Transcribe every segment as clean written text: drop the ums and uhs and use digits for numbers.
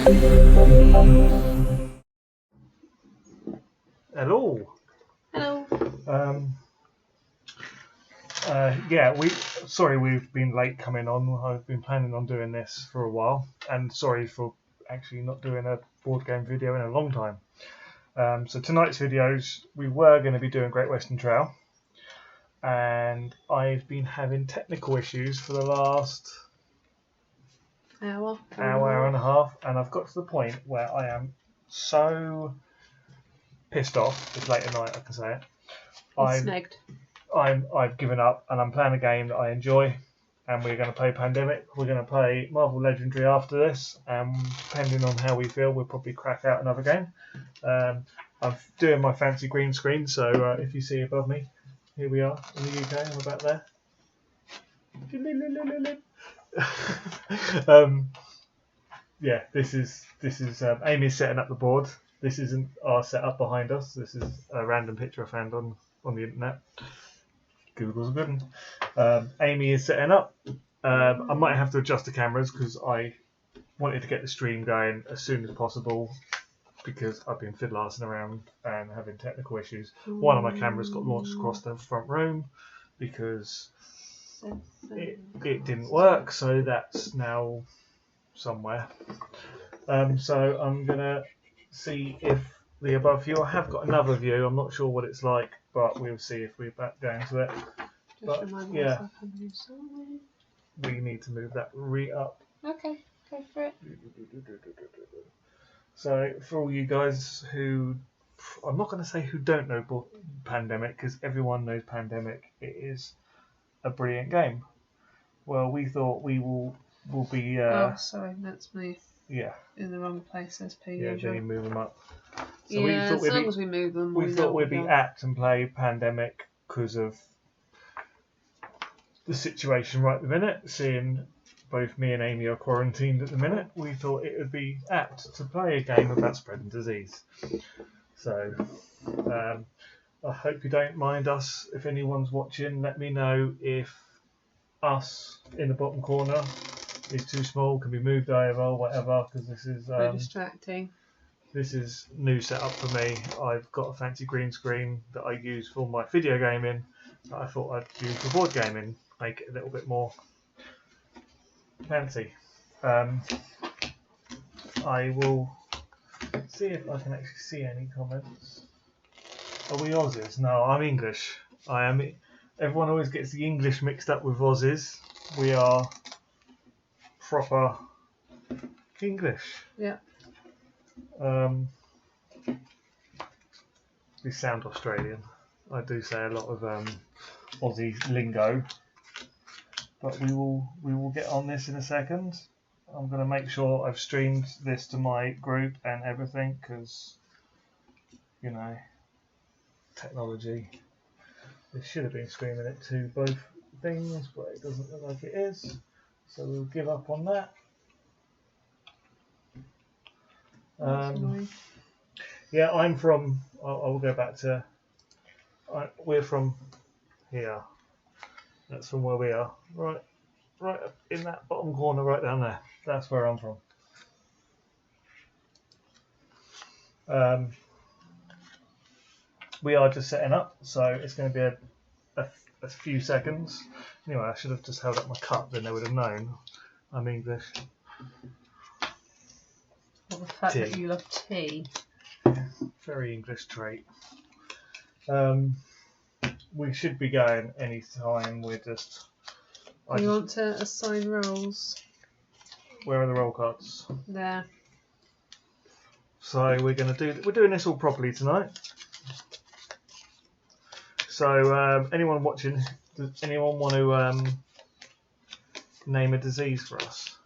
Hello. Hello. Yeah, we've been late coming on. I've been planning on doing this for a while, and sorry for actually not doing a board game video in a long time. So tonight's videos, we were going to be doing Great Western Trail, and I've been having technical issues for the last hour and a half, and I've got to the point where I am so pissed off. It's late at night, I can say it. I've given up, and I'm playing a game that I enjoy, and we're going to play Pandemic. We're going to play Marvel Legendary after this, and depending on how we feel, we'll probably crack out another game. I'm doing my fancy green screen, so if you see above me, here we are in the UK. I'm about there. Yeah, this is Amy's setting up the board. This isn't our setup behind us. This is a random picture I found on the internet. Google's a good one. Amy is setting up. I might have to adjust the cameras because I wanted to get the stream going as soon as possible because I've been fiddle-arsing around and having technical issues. One of my cameras got launched across the front room because it didn't work, so that's now somewhere. So I'm going to see if the above view, I have got another view, I'm not sure what it's like, but we'll see if we back down to it. But yeah, we need to move that up. Okay, go for it. So for all you guys who, I'm not going to say who don't know Pandemic, because everyone knows Pandemic. It is a brilliant game. Well, we thought we will be. Oh, sorry, that's me. Yeah. In the wrong place as per usual. Yeah, then you move them up. So yeah, as long as we move them. We thought we'd be apt and play Pandemic because of the situation right at the minute. Seeing both me and Amy are quarantined at the minute, we thought it would be apt to play a game about spreading disease. So I hope you don't mind us. If anyone's watching, let me know if us in the bottom corner is too small, can be moved over, whatever, because this is very distracting. This is new setup for me. I've got a fancy green screen that I use for my video gaming that I thought I'd use for board gaming, make it a little bit more fancy. I will see if I can actually see any comments. Are we Aussies? No, I'm English. I am. Everyone always gets the English mixed up with Aussies. We are proper English. Yeah. We sound Australian. I do say a lot of Aussie lingo, but we will get on this in a second. I'm going to make sure I've streamed this to my group and everything because, you know, technology. It should have been streaming it to both things, but it doesn't look like it is. So we'll give up on that. Yeah, I'm from. I will go back to. We're from here. That's from where we are. Right up in that bottom corner, right down there. That's where I'm from. We are just setting up, so it's going to be a few seconds. Anyway, I should have just held up my cup, then they would have known I'm English. Well, the fact that you love tea. Very English trait. We should be going any time. We're just. You want to assign roles? Where are the roll cards? There. So we're doing this all properly tonight. So anyone watching, does anyone want to name a disease for us?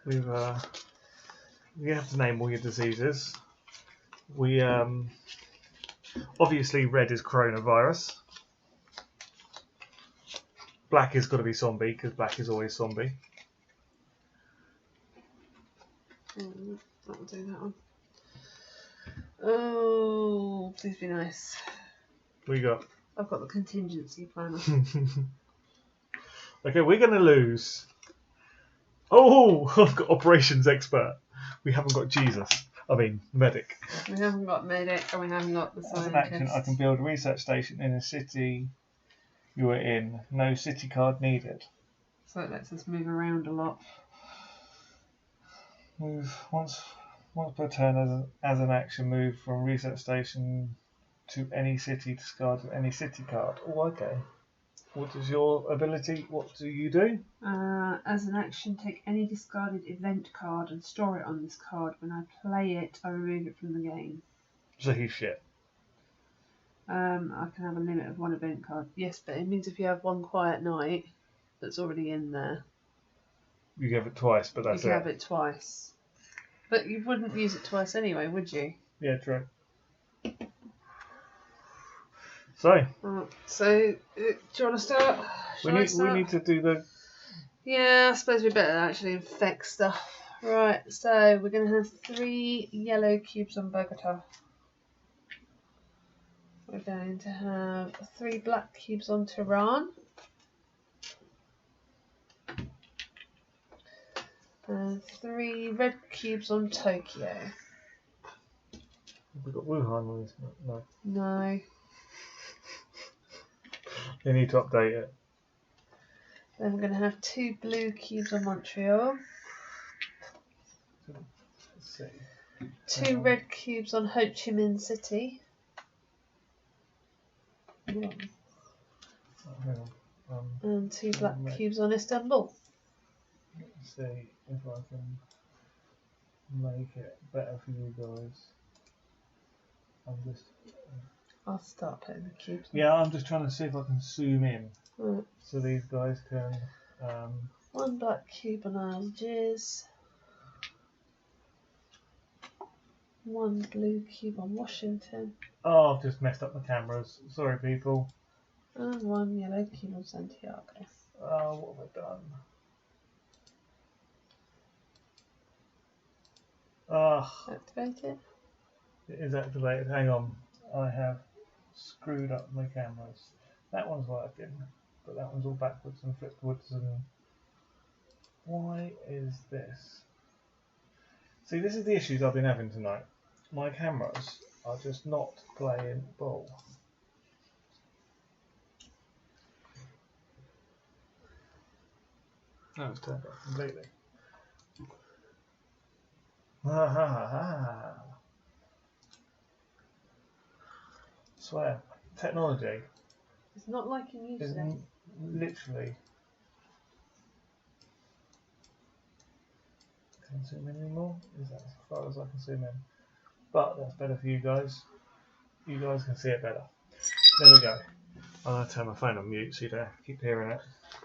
You have to name all your diseases. We obviously red is coronavirus. Black has got to be zombie because black is always zombie. That'll do that one. Oh, please be nice. What you got? I've got the contingency planner. Okay, we're going to lose. Oh, I've got operations expert. We haven't got Jesus. I mean, medic. We haven't got medic and we haven't got the As an action, I scientist. can build a research station in a city you are in. No city card needed. So it lets us move around a lot. Move once per turn as an action. Move from research station to any city. Discard any city card. Oh, okay. What is your ability? What do you do? As an action, take any discarded event card and store it on this card. When I play it, I remove it from the game. So he's shit. I can have a limit of one event card. Yes, but it means if you have one quiet night that's already in there, You give it twice, but that's you can it. have it twice. But you wouldn't use it twice anyway, would you? Yeah, true. So So, do you want to start? we Shall I need start? to do the. Yeah, I suppose we better actually infect stuff. Right, so we're going to have 3 yellow cubes on Bogota. We're going to have 3 black cubes on Tehran. And 3 red cubes on Tokyo. We've got Wuhan on this. No. No. They need to update it. Then we're going to have 2 blue cubes on Montreal. Let's see. 2 red cubes on Ho Chi Minh City. Oh, hang on. And 2 black Right. cubes on Istanbul. Let's see if I can make it better for you guys. I'll start putting the cubes on. Yeah, I'm just trying to see if I can zoom in Right. so these guys can. 1 black cube on Algiers. 1 blue cube on Washington. Oh, I've just messed up my cameras. Sorry, people. And 1 yellow cube on Santiago. Oh, what have I done? Ah, Activate it. it is activated. Hang on. I have screwed up my cameras. That one's working, but that one's all backwards and flippedwards. And why is this? See, this is the issues I've been having tonight. My cameras are just not playing ball. No, it's turned off completely. Ha ha ha ha. Swear, technology It's not like you is used it. literally. Can't zoom in anymore. Is that as far as I can zoom in? But that's better for you guys. You guys can see it better. There we go. I'm going to turn my phone on mute so you don't have to keep hearing it.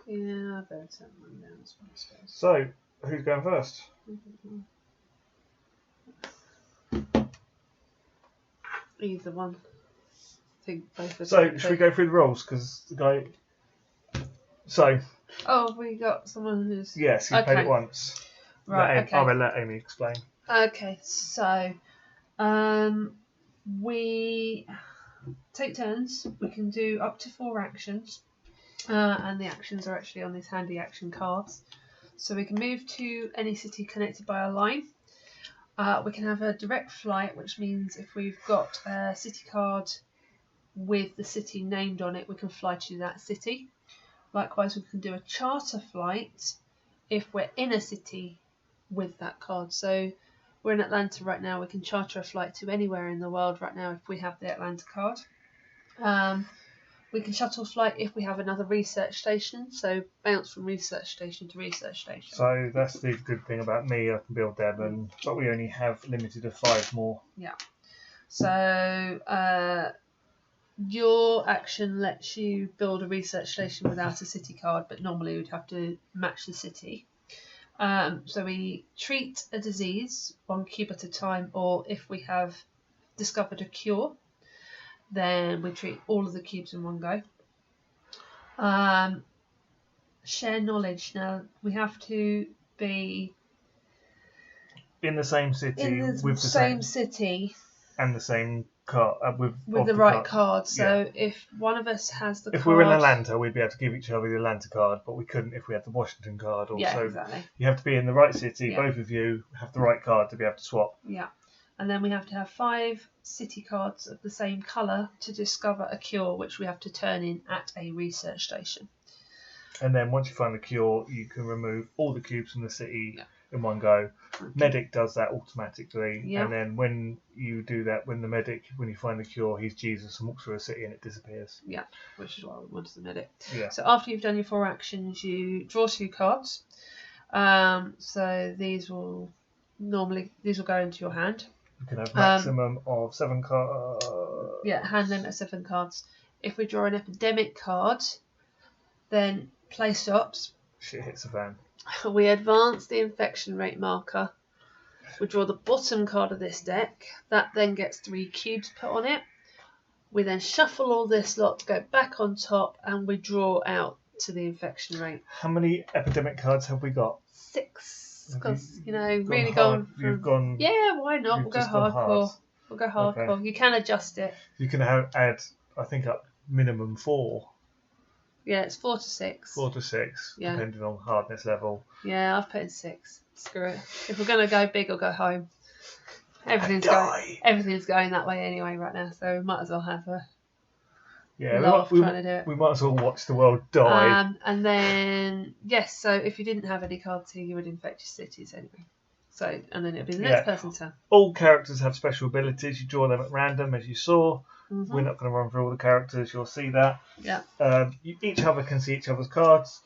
Yeah, I better turn mine down as well, I suppose. So, who's going first? Either one. I think both of So, them. should we go through the rules? Because the guy. So, Oh, we got someone who's. yes, he's played Okay. it once. Right, okay. I'll let Amy explain. Okay, so we take turns. We can do up to 4 actions, and the actions are actually on these handy action cards. So we can move to any city connected by a line. We can have a direct flight, which means if we've got a city card with the city named on it, we can fly to that city. Likewise, we can do a charter flight if we're in a city with that card. So we're in Atlanta right now, we can charter a flight to anywhere in the world right now if we have the Atlanta card. We can shuttle flight if we have another research station, so bounce from research station to research station. So that's the good thing about me. I can build them, but we only have limited of 5 more. Yeah. So your action lets you build a research station without a city card, but normally we'd have to match the city. So we treat a disease 1 cube at a time, or if we have discovered a cure, then we treat all of the cubes in one go. Share knowledge. Now we have to be In the same city in the with the same city and the same card with the of right card. card. So if one of us has the If card, we were in Atlanta, we'd be able to give each other the Atlanta card, but we couldn't if we had the Washington card. Also, yeah, exactly. you have to be in the right city. Yeah. Both of you have the right card to be able to swap. Yeah. And then we have to have 5 city cards of the same colour to discover a cure, which we have to turn in at a research station. And then once you find the cure, you can remove all the cubes from the city Yeah. in one go. Medic does that automatically. Yeah. And then when you do that, when you find the cure, he's Jesus and walks through a city and it disappears. Yeah, which is why we wanted the medic. Yeah. So after you've done your 4 actions, you draw 2 cards. So these will go into your hand. You can have maximum of 7 cards. Yeah, hand limit of 7 cards. If we draw an epidemic card, then play stops. Shit hits the fan. We advance the infection rate marker. We draw the bottom card of this deck. That then gets 3 cubes put on it. We then shuffle all this lot to go back on top, and we draw out to the infection rate. How many epidemic cards have we got? 6. Have Because, you really gone gone. You've gone. Yeah, why not? you've We'll go just gone hardcore. hard. We'll go hardcore. Okay. You can adjust it. You can add, I think, up minimum 4. Yeah, it's 4 to 6. 4 to 6, Yeah. depending on hardness level. Yeah, I've put in 6. Screw it. If we're gonna go big or go home, everything's Die. going that way anyway right now. So we might as well have a Yeah, laugh we trying to do it. we might as well watch the world die. And then yes, so if you didn't have any cards here, you would infect your cities anyway. So and then it'd be the next person's turn. All characters have special abilities. You draw them at random, as you saw. Mm-hmm. We're not going to run through all the characters. You'll see that. Yeah. Each other can see each other's cards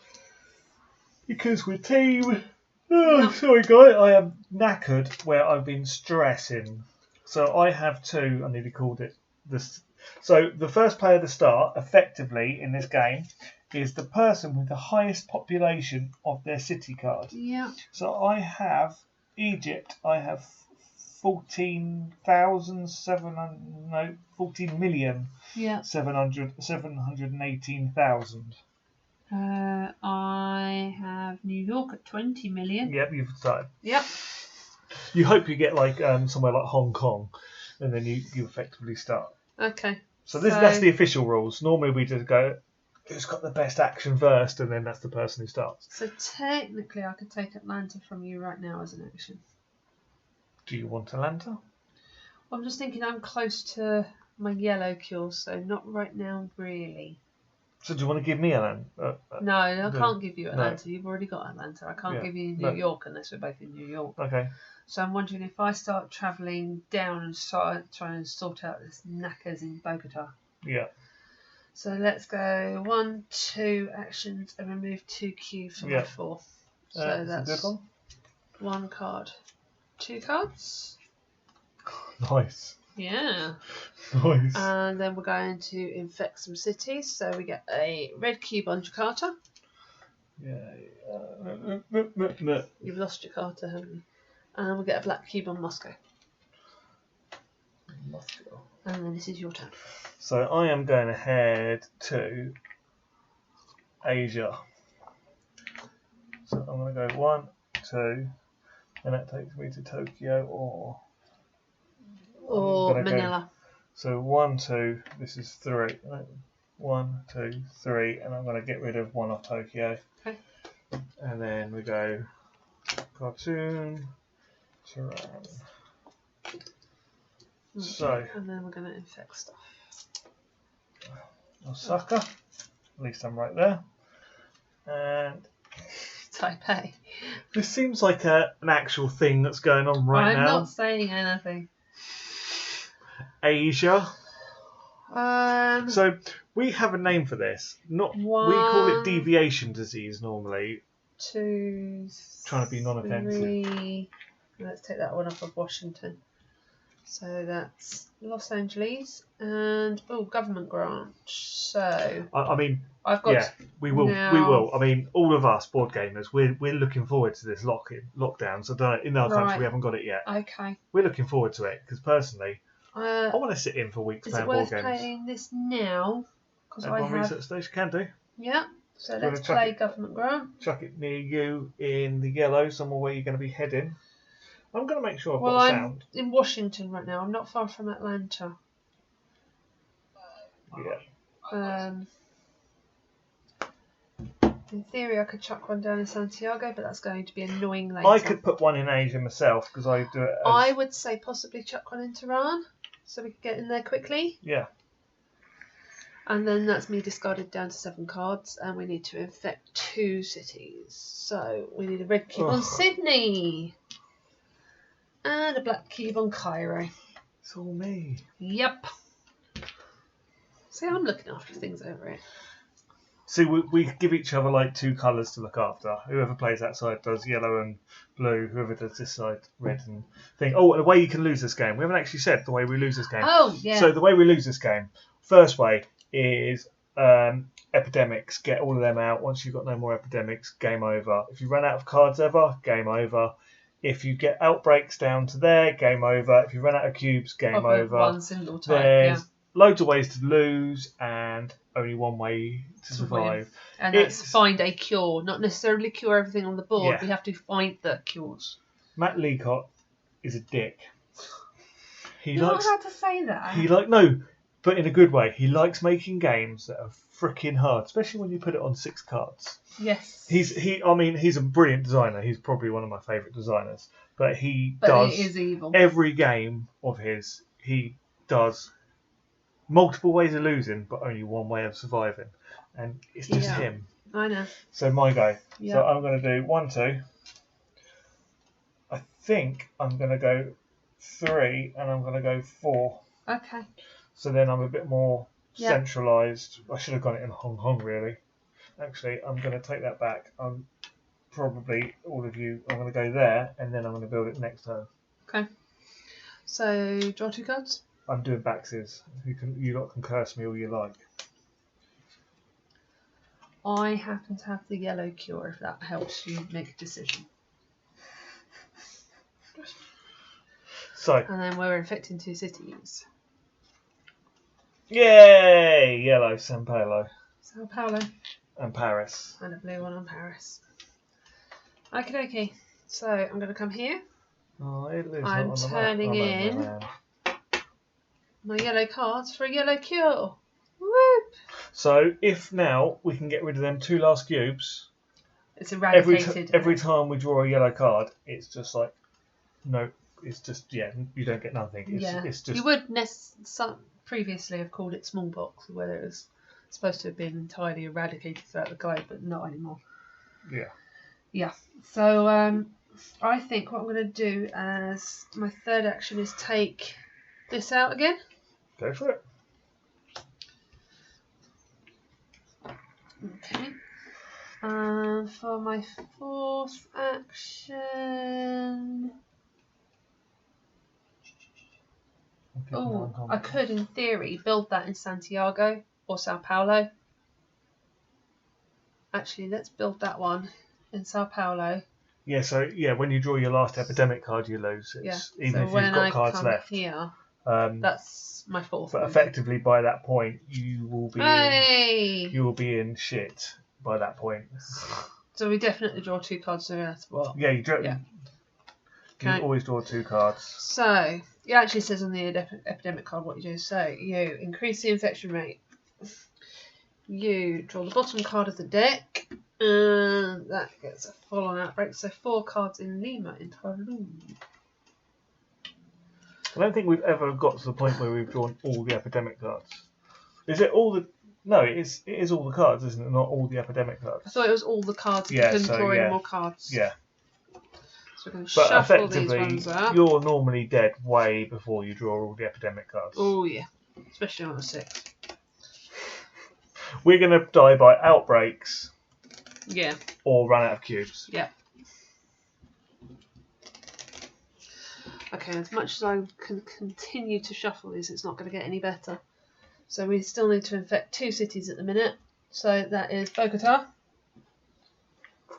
because we're team. Oh, sorry, guy. I am knackered where I've been stressing. So I have 2. I nearly called it this. So the first player to start, effectively in this game, is the person with the highest population of their city card. Yeah. So I have Egypt. I have 14,718,000. Yeah. 718,000. I have New York at 20 million. Yep, you've started. Yep. You hope you get like somewhere like Hong Kong, and then you effectively start. Okay. So that's the official rules. Normally we just go, who's got the best action first, and then that's the person who starts. So technically, I could take Atlanta from you right now as an action. Do you want Atlanta? I'm just thinking I'm close to my yellow cure, so not right now, really. So do you want to give me Atlanta? No, I can't give you Atlanta. You've already got Atlanta. I can't Yeah. give you New York unless we're both in New York. Okay. So I'm wondering if I start travelling down and start trying to sort out this knackers in Bogota. Yeah. So let's go 1, 2 actions and remove 2 cubes from my 4. So that's a good one. 1 card. 2 cards. Nice. Yeah. Nice. And then we're going to infect some cities. So we get a red cube on Jakarta. Yeah. You've lost Jakarta, haven't you? And we'll get a black cube on Moscow. Moscow. And then this is your turn. So I am going ahead to Asia. So I'm going to go 1, 2, and that takes me to Tokyo or Manila. So 1, 2, this is 3. 1, 2, 3, and I'm going to get rid of 1 off Tokyo. Okay. And then we go cartoon, Tehran. So and then we're going to infect stuff. Osaka, at least I'm right there. And Taipei. this seems like an actual thing that's going on right I'm now. not saying anything. Asia. Um, So we have a name for this. We call it deviation disease normally. 2, Trying to be non-offensive. 3. Let's take that one off of Washington. So that's Los Angeles and government grant. So I mean, I've got we will. now- We will. I mean, all of us board gamers, we're looking forward to this lockdown. So in our country, Right. we haven't got it yet. Okay. We're looking forward to it because personally, I Is want to sit in for weeks it playing board worth games. playing this now? Because I Everyone have. research station can do. Yeah. So Do you wanna let's chuck play it? government grant. Chuck it near you in the yellow, somewhere where you're going to be heading. I'm going to make sure I've Well, got I'm sound. in Washington right now. I'm not far from Atlanta. Yeah. In theory, I could chuck one down in Santiago, but that's going to be annoying later. I could put one in Asia myself because I do it as... I would say possibly chuck one in Tehran, so we could get in there quickly. Yeah. And then that's me discarded down to 7 cards, and we need to infect 2 cities. So we need a red cube on Sydney, and a black cube on Cairo. It's all me. Yep. See, I'm looking after things over it. See, we give each other like 2 colours to look after. Whoever plays that side does yellow and blue. Whoever does this side, red and thing. Oh, and the way you can lose this game. We haven't actually said the way we lose this game. Oh, yeah. So the way we lose this game, first way is epidemics. Get all of them out. Once you've got no more epidemics, game over. If you run out of cards ever, game over. If you get outbreaks down to there, game over. If you run out of cubes, game Of over. one single time, There's loads of ways to lose and only one way to survive. And that's find a cure, not necessarily cure everything on the board. Yeah. We have to find the cures. Matt Leacott is a dick. You're not allowed to say that. No, but in a good way. He likes making games that are freaking hard, especially when you put it on 6 cards. Yes. He's a brilliant designer. He's probably one of my favourite designers. But he does it is evil. every game of his. He does multiple ways of losing, but only one way of surviving, and it's just him. I know. So my go. Yeah. So I'm going to do 1, 2. I think I'm going to go 3, and I'm going to go 4. Okay. So then I'm a bit more centralised. I should have got it in Hong Kong, really. Actually, I'm going to take that back. I'm probably, all of you, I'm going to go there, and then I'm going to build it next turn. Okay. So, draw 2 cards. I'm doing Baxes. You lot can curse me all you like. I happen to have the yellow cure, if that helps you make a decision. So. And then we're infecting 2 cities. Yay! Yellow, Sao Paulo. Sao Paulo. And Paris. And a blue one on Paris. Okie dokie. So I'm going to come here. Oh, it lives I'm on the turning map. in my yellow cards for a yellow cure. Woo! So if now we can get rid of them 2 last cubes, it's eradicated. Every time we draw a yellow card, it's just like, no, it's just, you don't get nothing. It's just. You would previously have called it smallpox, where it was supposed to have been entirely eradicated throughout the globe, but not anymore. Yeah. Yeah. So I think what I'm going to do as my third action is take this out again. Go for it. Okay. And for my 4th action... Oh, I could, in theory, build that in Santiago or Sao Paulo. Actually, let's build that one in Sao Paulo. Yeah, so when you draw your last epidemic card, you lose. Even if you've got cards left. Here, that's my 4th. But effectively, by that point, you will be in shit by that point. So we definitely draw 2 cards no matter what. Yeah, you always draw 2 cards. So it actually says on the epidemic card what you do. So you increase the infection rate. You draw the bottom card of the deck, and that gets a full-on outbreak. So 4 cards in Lima in Peru. I don't think we've ever got to the point where we've drawn all the epidemic cards. Is it all the? No, it is all the cards, isn't it? Not all the epidemic cards. I thought it was all the cards. Yeah, you couldn't draw any more cards. Yeah. So we're going to But shuffle these effectively, ones up. you're normally dead way before you draw all the epidemic cards. Oh yeah, especially on a 6. We're going to die by outbreaks. Yeah. Or run out of cubes. Yeah. Okay, as much as I can continue to shuffle these, it's not going to get any better. So we still need to infect 2 cities at the minute. So that is Bogota.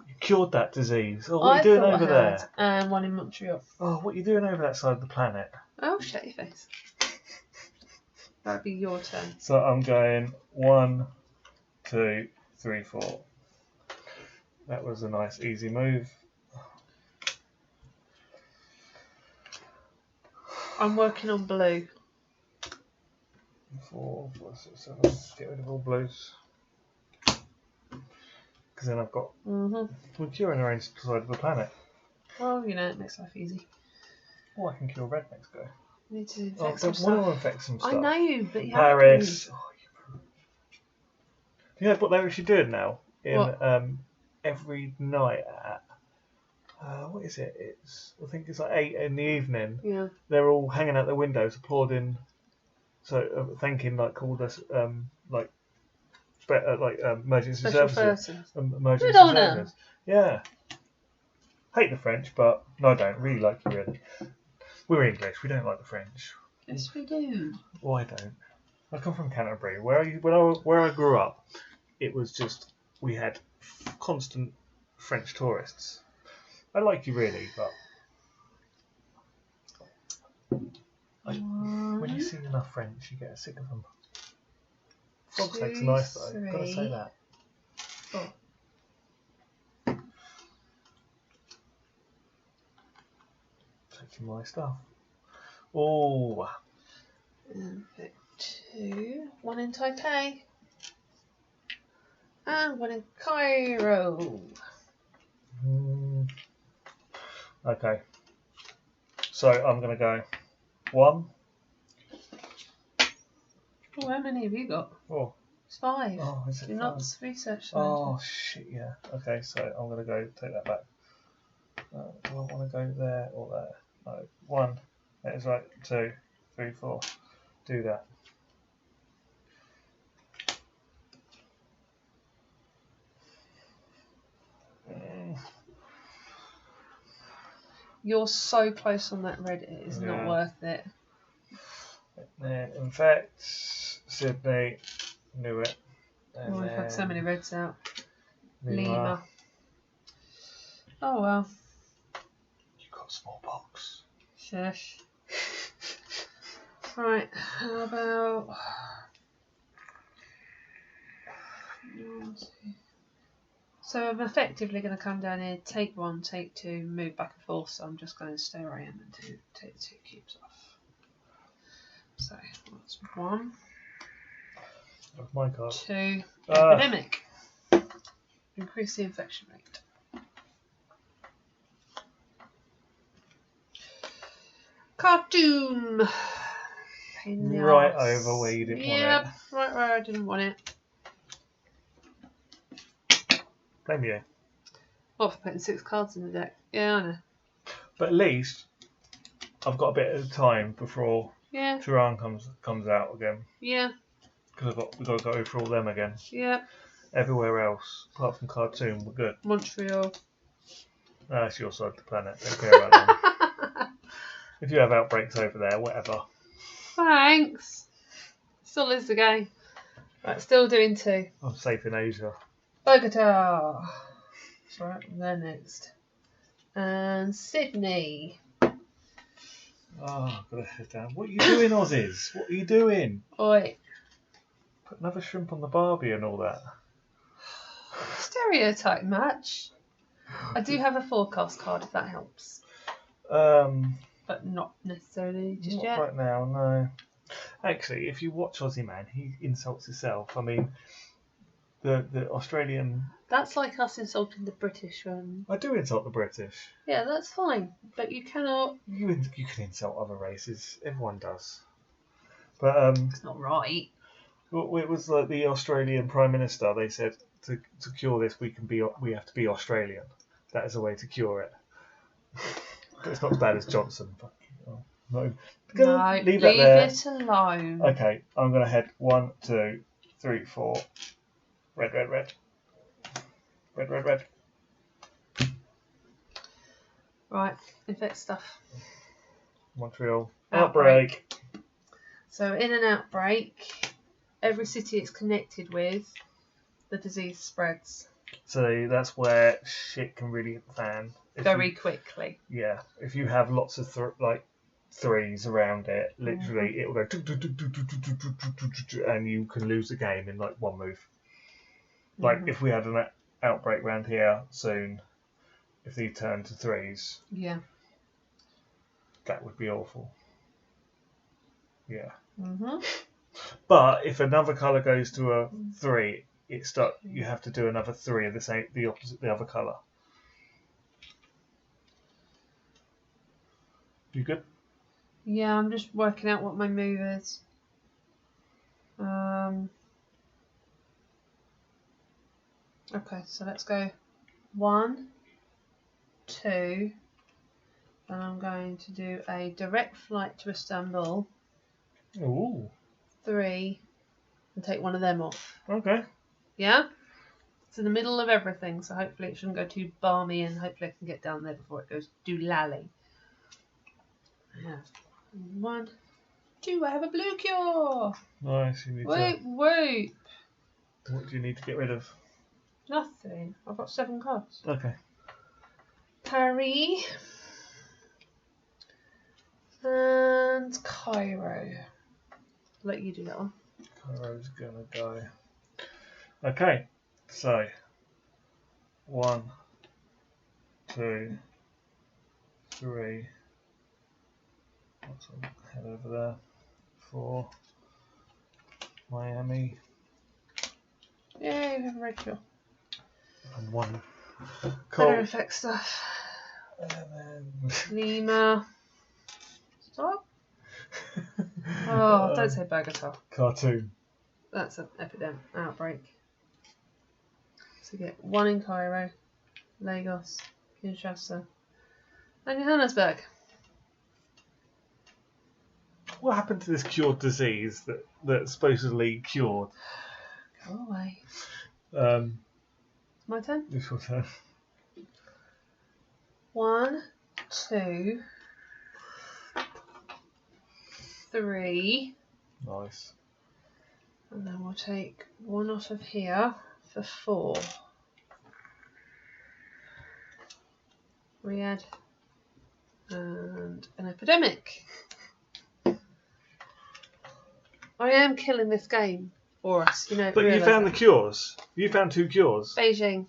You cured that disease. Oh, what are you doing over there? And 1 in Montreal. Oh, what are you doing over that side of the planet? Oh, shut your face. That'd be your turn. So I'm going 1, 2, 3, 4. That was a nice, easy move. I'm working on blue. 4, 4, 6, 7. Let's get rid of all blues. Because then I've got. We're curing the side of the planet. Well, it makes life easy. Oh, I can cure red next go. We need to infect some want stuff. to infect some stuff. I know, but you Paris. have Oh, you know what they're actually doing now? What? Every night at what is it? I think it's like 8 in the evening. Yeah. They're all hanging out their windows, applauding. So thanking all this emergency Special services. persons. Emergency Good on 'em. services. Yeah. Hate the French, but no, I don't really like you really. We're English. We don't like the French. Yes, we do. Well, I don't. I come from Canterbury. Where I grew up, it was just we had constant French tourists. I like you really, but when you see enough French, you get sick of them. Frog's legs are nice though. I've got to say that. 4. Taking my stuff. Oh. Infect 2. 1 in Taipei. And 1 in Cairo. Okay. So I'm going to go 1. Oh, how many have you got? 4. It's 5. Oh, is it Do 5? not research that. Oh shit! Yeah. Okay. So I'm going to go take that back. Do I want to go there or there? No. 1. That is right. 2, 3, 4. Do that. You're so close on that red, it is not worth it. Then infect Sydney, knew it. And We've had so many reds out. Lima. Oh well. You got smallpox. Shush. Right, how about... So I'm effectively going to come down here, take 1, take 2, move back and forth, so I'm just going to stay where I am and take the 2 cubes off. So that's 1. That's my card. 2. Epidemic. Increase the infection rate. Cartoon. Pain in the Right arse. over where you didn't want Yep, right where I didn't want it. Blame you. What, for putting 6 cards in the deck? Yeah, I know. But at least I've got a bit of time before Yeah, Turan comes out again. yeah, Because we've got to go through all them again. yeah. Everywhere else, apart from Cartoon, we're good. Montreal. That's your side of the planet. Don't care about them. If you have outbreaks over there, whatever. Thanks. Still is the game. Right, still doing 2. I'm safe in Asia. Bogota. That's right, they're next. And Sydney. Oh, I've got to head down. What are you doing, Aussies? What are you doing? Oi. Put another shrimp on the barbie and all that. Stereotype match. I do have a forecast card if that helps. But not necessarily just Not yet. right now, no. Actually, if you watch Aussie Man, he insults himself. I mean, the Australian... That's like us insulting the British. I do insult the British. Yeah, that's fine. But you cannot... You can insult other races. Everyone does. But It's not right. it was like the Australian Prime Minister. They said to cure this, we have to be Australian. That is a way to cure it. But it's not as bad as Johnson. But, no, leave that there. It alone. Okay, I'm gonna head 1, 2, 3, 4. Red, red, red. Red, red, red. Right, infect stuff. Montreal. Outbreak. Outbreak. So in an outbreak, every city it's connected with, the disease spreads So that's where shit can really hit the fan. very quickly. Yeah, if you have lots of threes around it, literally it will go and you can lose the game in like one move. Like if we had an outbreak round here soon, if they turn to 3s, Yeah. that would be awful. Yeah. Mhm. But if another colour goes to a 3, you have to do another 3 of the other colour. You good? Yeah, I'm just working out what my move is. Okay, so let's go 1, 2. Then I'm going to do a direct flight to Istanbul. Ooh. 3, and take one of them off. Okay. Yeah? It's in the middle of everything, so hopefully it shouldn't go too balmy, and hopefully I can get down there before it goes doolally. Yeah. 1, 2, I have a blue cure! Nice. You need Wait. What do you need to get rid of? Nothing. I've got 7 cards. Okay. Paris. And Cairo. Let you do that one. Cairo's gonna go. Okay. So 1, 2, 3. What's on head over there? 4. Miami. Yay, we have a red cure. And 1. Better Cool. effect stuff. And then Lima. Stop. Oh, don't say Bogota. Cartoon. That's an epidemic outbreak. So get 1 in Cairo, Lagos, Kinshasa, and Johannesburg. What happened to this cured disease that's supposedly cured? Go away. It's My turn. your turn. 1, 2, 3, Nice. and then we'll take 1 off of here for 4. Riyadh and an epidemic. I am killing this game for us, you know. But you found the cures. You found 2 cures. Beijing.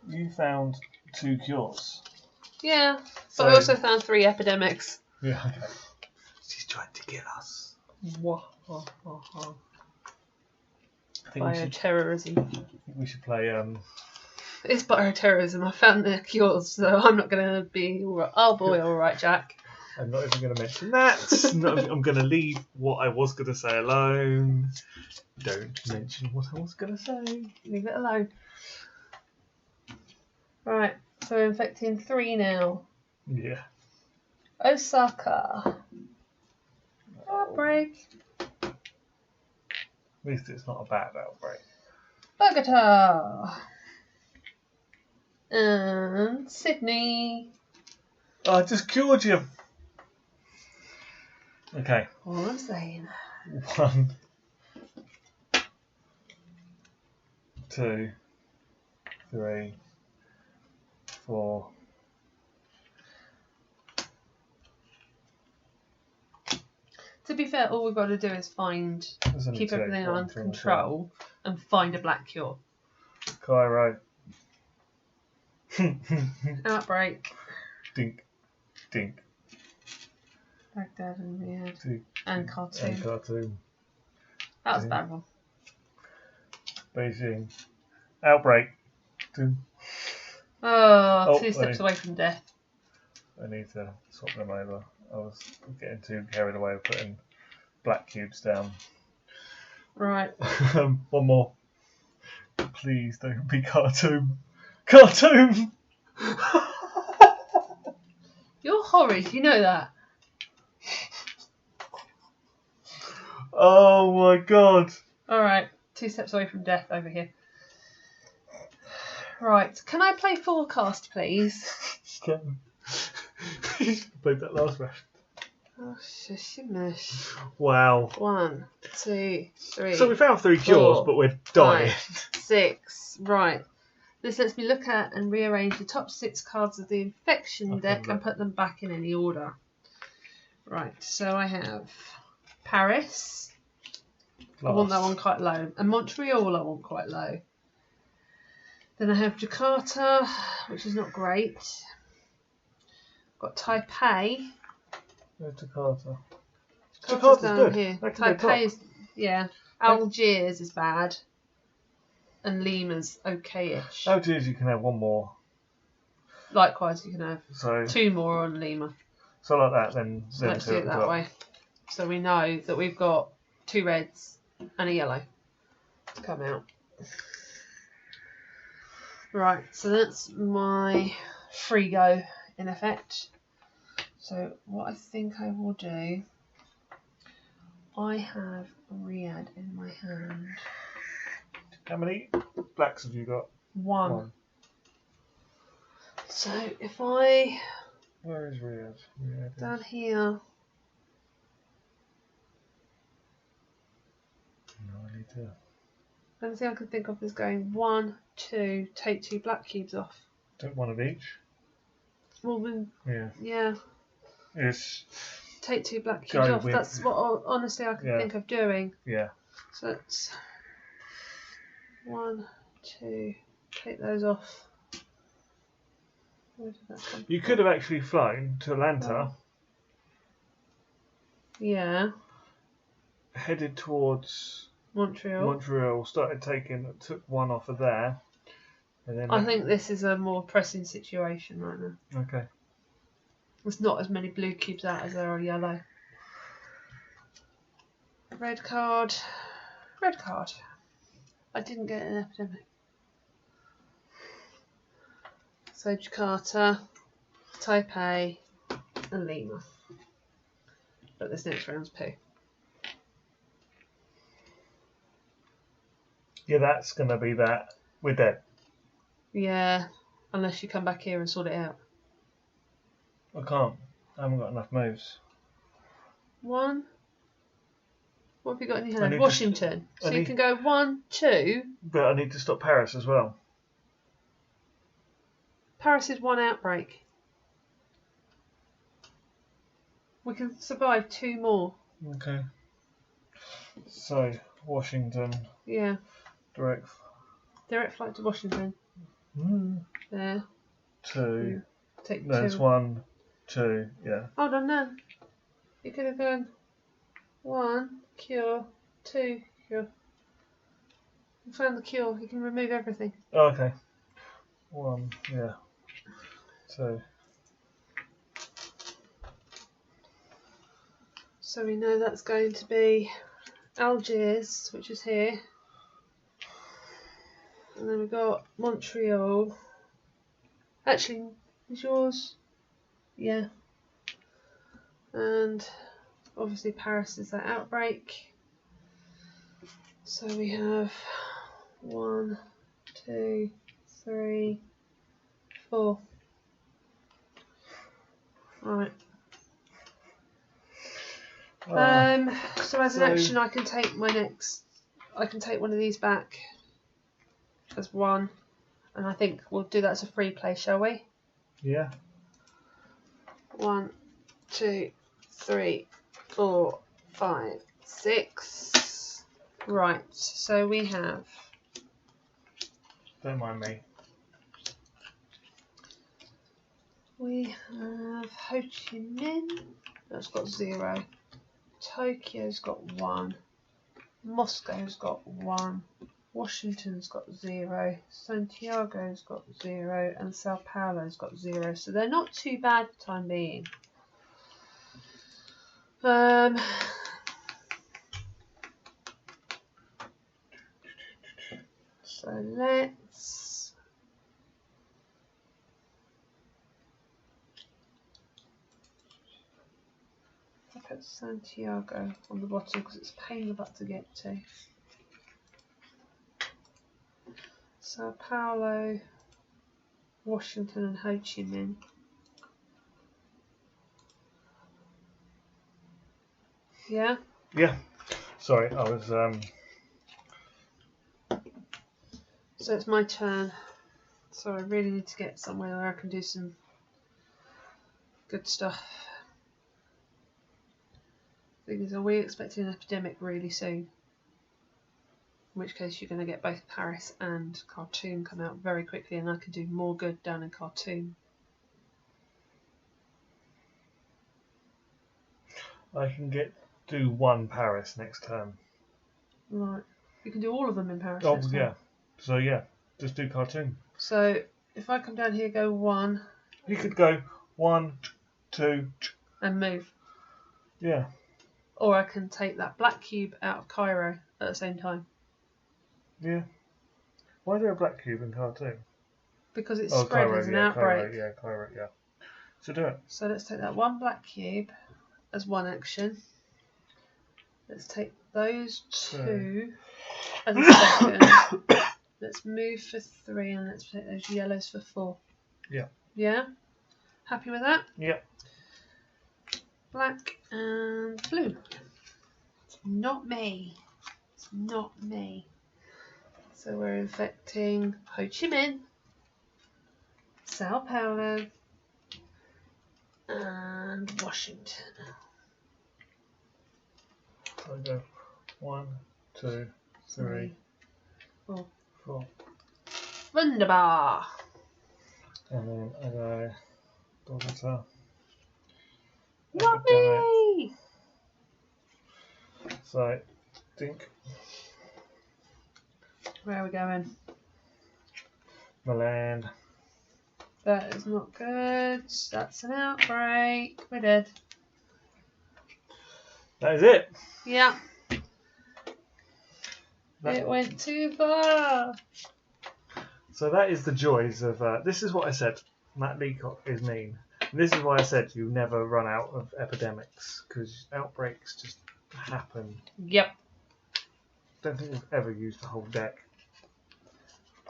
You found 2 cures. Yeah, but So- I also found 3 epidemics. Yeah, okay. She's trying to kill us. Wah, ha, ha, ha. I think Bioterrorism. we should play. It's bioterrorism. I found the cures, so I'm not going to be all right. Oh boy, all right, Jack. I'm not even going to mention that. I'm going to leave what I was going to say alone. Don't mention what I was going to say. Leave it alone. Right, so we're infecting 3 now. Yeah. Osaka. Outbreak. At least it's not a bad outbreak. Bogota. And Sydney. Oh, I just cured you. Okay. All I'm saying. 1, 2, 3, 4. To be fair, all we've got to do is There's only keep 2. everything 1, under 2, control and find a black cure. 3. Cairo. Outbreak. Dink. Dink. Baghdad and Riyadh. Dink. And Khartoum. And Khartoum. That was a bad one. Beijing. Outbreak. Dink. Oh, Oh, 2 steps away from death. I need to swap them over. I was getting too carried away with putting black cubes down. Right. 1 more. Please don't be Khartoum. Khartoum! You're horrid, you know that. Oh my god. Alright, 2 steps away from death over here. Right, can I play forecast, please? Played that last round. Oh, shush. Wow. 1, 2, 3. So we found 3 cures, 4, but we're dying. 5, 6. Right. This lets me look at and rearrange the top 6 cards of the infection Okay, deck and look. put them back in any order. Right, so I have Paris. I want that one quite low. And Montreal I want quite low. Then I have Jakarta, which is not great. Got Taipei, Jakarta. Jakarta's Jakarta's down good. here. That can be Taipei top. is, yeah. Algiers is bad. And Lima's okay-ish. Algiers, you can have one more. Likewise, you can have So 2 more on Lima. so like that, then So let's do it that top. way. So we know that we've got 2 reds and a yellow to come out. Right, so that's my free go in effect. So what I think I will do, I have Riyadh in my hand. How many blacks have you got? 1. So if I Where is Riyadh? Riyadh is- down here, No, I need to. the only thing I can think of is going 1, 2, take 2 black cubes off. Take one of each. Well then, Yeah. yeah, It's take 2 black cubes Go off. with- That's what honestly I can Yeah. think of doing. yeah. So it's 1, 2, take those off. Where did that come You from? could have actually flown to Atlanta, Oh. Yeah, headed towards Montreal. Montreal, took one off of there, and then. I think this is a more pressing situation right now. Okay. There's not as many blue cubes out as there are yellow. Red card. Red card. I didn't get an epidemic. So Jakarta, Taipei, and Lima. But this next round's poo. Yeah, that's gonna be that. We're dead. Yeah, unless you come back here and sort it out. I can't. I haven't got enough moves. 1. What have you got in your I hand? need to- Washington. I So you need- can go 1, 2. But I need to stop Paris as well. Paris is 1 outbreak. We can survive 2 more. Okay. So Washington Yeah. direct. Direct flight to Washington. There. 2. Take There's 2. 1, 2. Yeah. Hold on, no. You could have gone 1, cure, 2, cure. You found the cure. You can remove everything. Oh, okay. 1. Yeah. 2. So we know that's going to be Algiers, which is here. And then we've got Montreal. Actually, is yours? Yeah. And obviously Paris is that outbreak. So we have 1, 2, 3, 4. Right. So as an action, I can take I can take one of these back as 1, and I think we'll do that as a free play, shall we? Yeah. 1, 2, 3, 4, 5, 6. Right. So we have Don't mind me. Ho Chi Minh. That's got 0. Tokyo's got 1. Moscow's got 1. Washington's got 0. Santiago's got 0. And Sao Paulo's got 0. So they're not too bad for the time being. So let's put Santiago on the bottom because it's a pain in the butt to get to. Sao Paulo, Washington and Ho Chi Minh. Yeah? Yeah. Sorry, I was So it's my turn. So I really need to get somewhere where I can do some good stuff. Thing is, are we expecting an epidemic really soon? In which case you're going to get both Paris and Khartoum come out very quickly, and I can do more good down in Khartoum. I can do one Paris next turn. Right. You can do all of them in Paris. Oh next yeah. time. So yeah, just do cartoon. So if I come down here, go 1 You could go 1, 2. and move. Yeah. Or I can take that black cube out of Cairo at the same time. Yeah. Why is there a black cube in cartoon? Because it's Oh, spread Cairo, as an yeah, outbreak. Cairo, yeah. So do it. So let's take that 1 black cube as 1 action. Let's take those 2 as a second. Let's move for 3 and let's take those yellows for 4. Yeah. Yeah? Happy with that? Yeah. Black and blue. It's not me. It's not me. So we're infecting Ho Chi Minh, Sao Paulo, and Washington. So I go 1, 2, 3, 4. Wunderbar. And then I go Bogota. Not me. So think Where are we going? Milan. That is not good. That's an outbreak. We're dead. That is it. Yeah. That- It went too far. So that is the joys of. This is what I said. Matt Leacock is mean. And this is why I said you never run out of epidemics because outbreaks just happen. Yep. Don't think we've ever used the whole deck.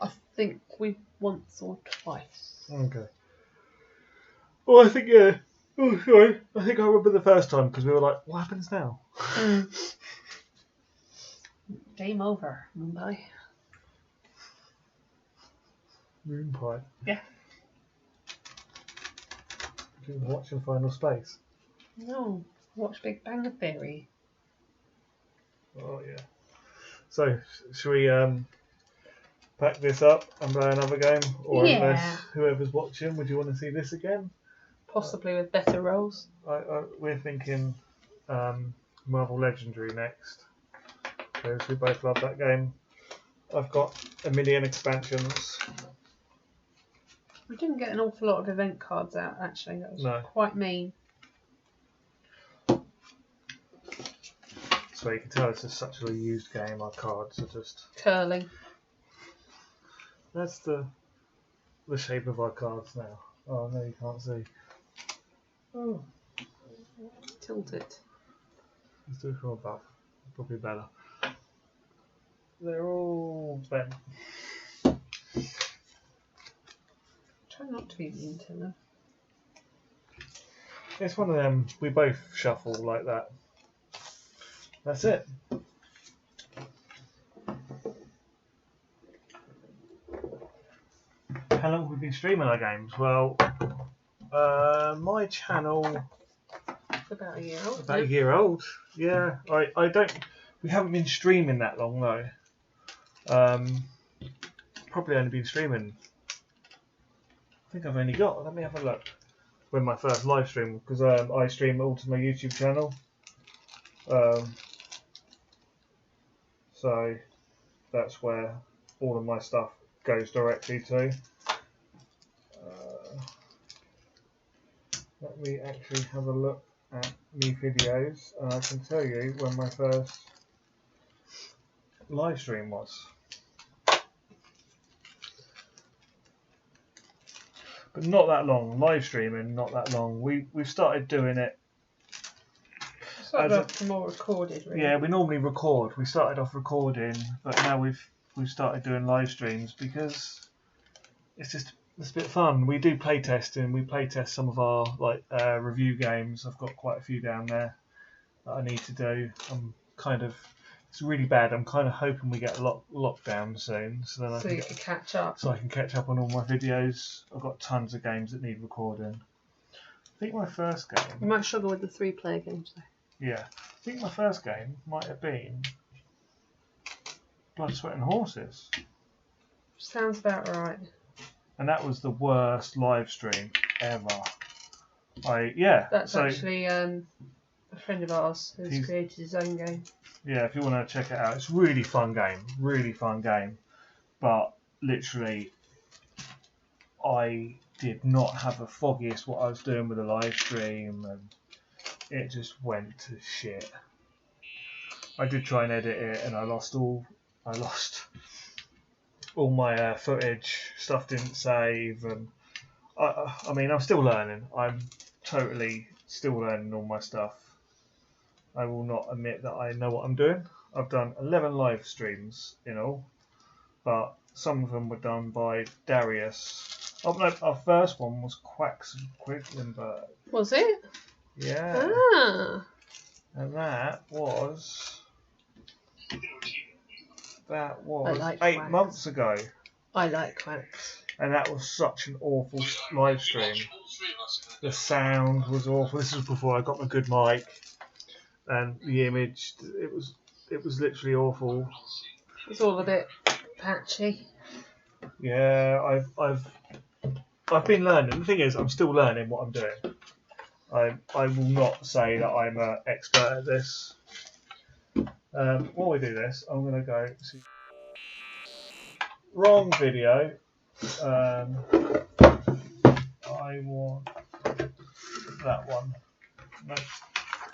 I think we once or twice. Okay. Well, I think yeah. Oh, sorry. I think I remember the first time because we were like, "What happens now?" Game over, Mumbai. Moon pie. Yeah. You can watch your Final Space. No, watch Big Bang Theory. Oh yeah. So, should we pack this up and play another game, or Yeah. unless whoever's watching, would you want to see this again? Possibly with better rolls. We're thinking Marvel Legendary next because we both love that game. I've got a million expansions. We didn't get an awful lot of event cards out, actually. That was No. quite mean. So you can tell it's just such a used game. Our cards are just. Curling. That's the shape of our cards now. Oh no, you can't see. Oh, Tilt it. let's do it from above. Probably better. They're all bent. Try not to be mean to them. It's one of them. We both shuffle like that. That's it. How long have we been streaming our games? Well, my channel About a year old. about a year old. Yeah, I don't. We haven't been streaming that long though. Probably only been streaming. I think I've only got. Let me have a look. When my first live stream, because I stream all to my YouTube channel. So that's where all of my stuff goes directly to. Let me actually have a look at me videos, and I can tell you when my first live stream was. But not that long. Live streaming, not that long. We've started doing it. Started As a- off more recorded, really. Yeah, we normally record. We started off recording, but now we've started doing live streams because it's a bit fun. We do play testing. We play test some of our review games. I've got quite a few down there that I need to do. It's really bad. I'm kind of hoping we get lockdown soon, so then So you can catch up. I can catch up on all my videos. I've got tons of games that need recording. I think my first You game. might struggle with the 3-player games, though. Yeah, I think my first game might have been Blood, Sweat and Horses. Sounds about right. And that was the worst live stream ever. That's so actually friend of ours who's created his own game. Yeah, if you want to check it out, it's really fun game. Really fun game. But literally, I did not have the foggiest what I was doing with the live stream, and it just went to shit. I did try and edit it, and I lost all my footage. Stuff didn't save, and I mean, I'm still learning. I'm totally still learning all my stuff. I will not admit that I know what I'm doing. I've done 11 live streams in all, but some of them were done by Darius. Oh no, our first one was Quacks and Quidlinburg. Was it? Yeah. Ah. And that was like 8 Quacks. months ago. I like Quacks. And that was such an awful live stream. The sound was awful. This was before I got my good mic, and the image. It was literally awful. It's all a bit patchy. Yeah, I've been learning. The thing is, I'm still learning what I'm doing. I will not say that I'm an expert at this. While we do this, I'm going to go to wrong video. I want that one. No,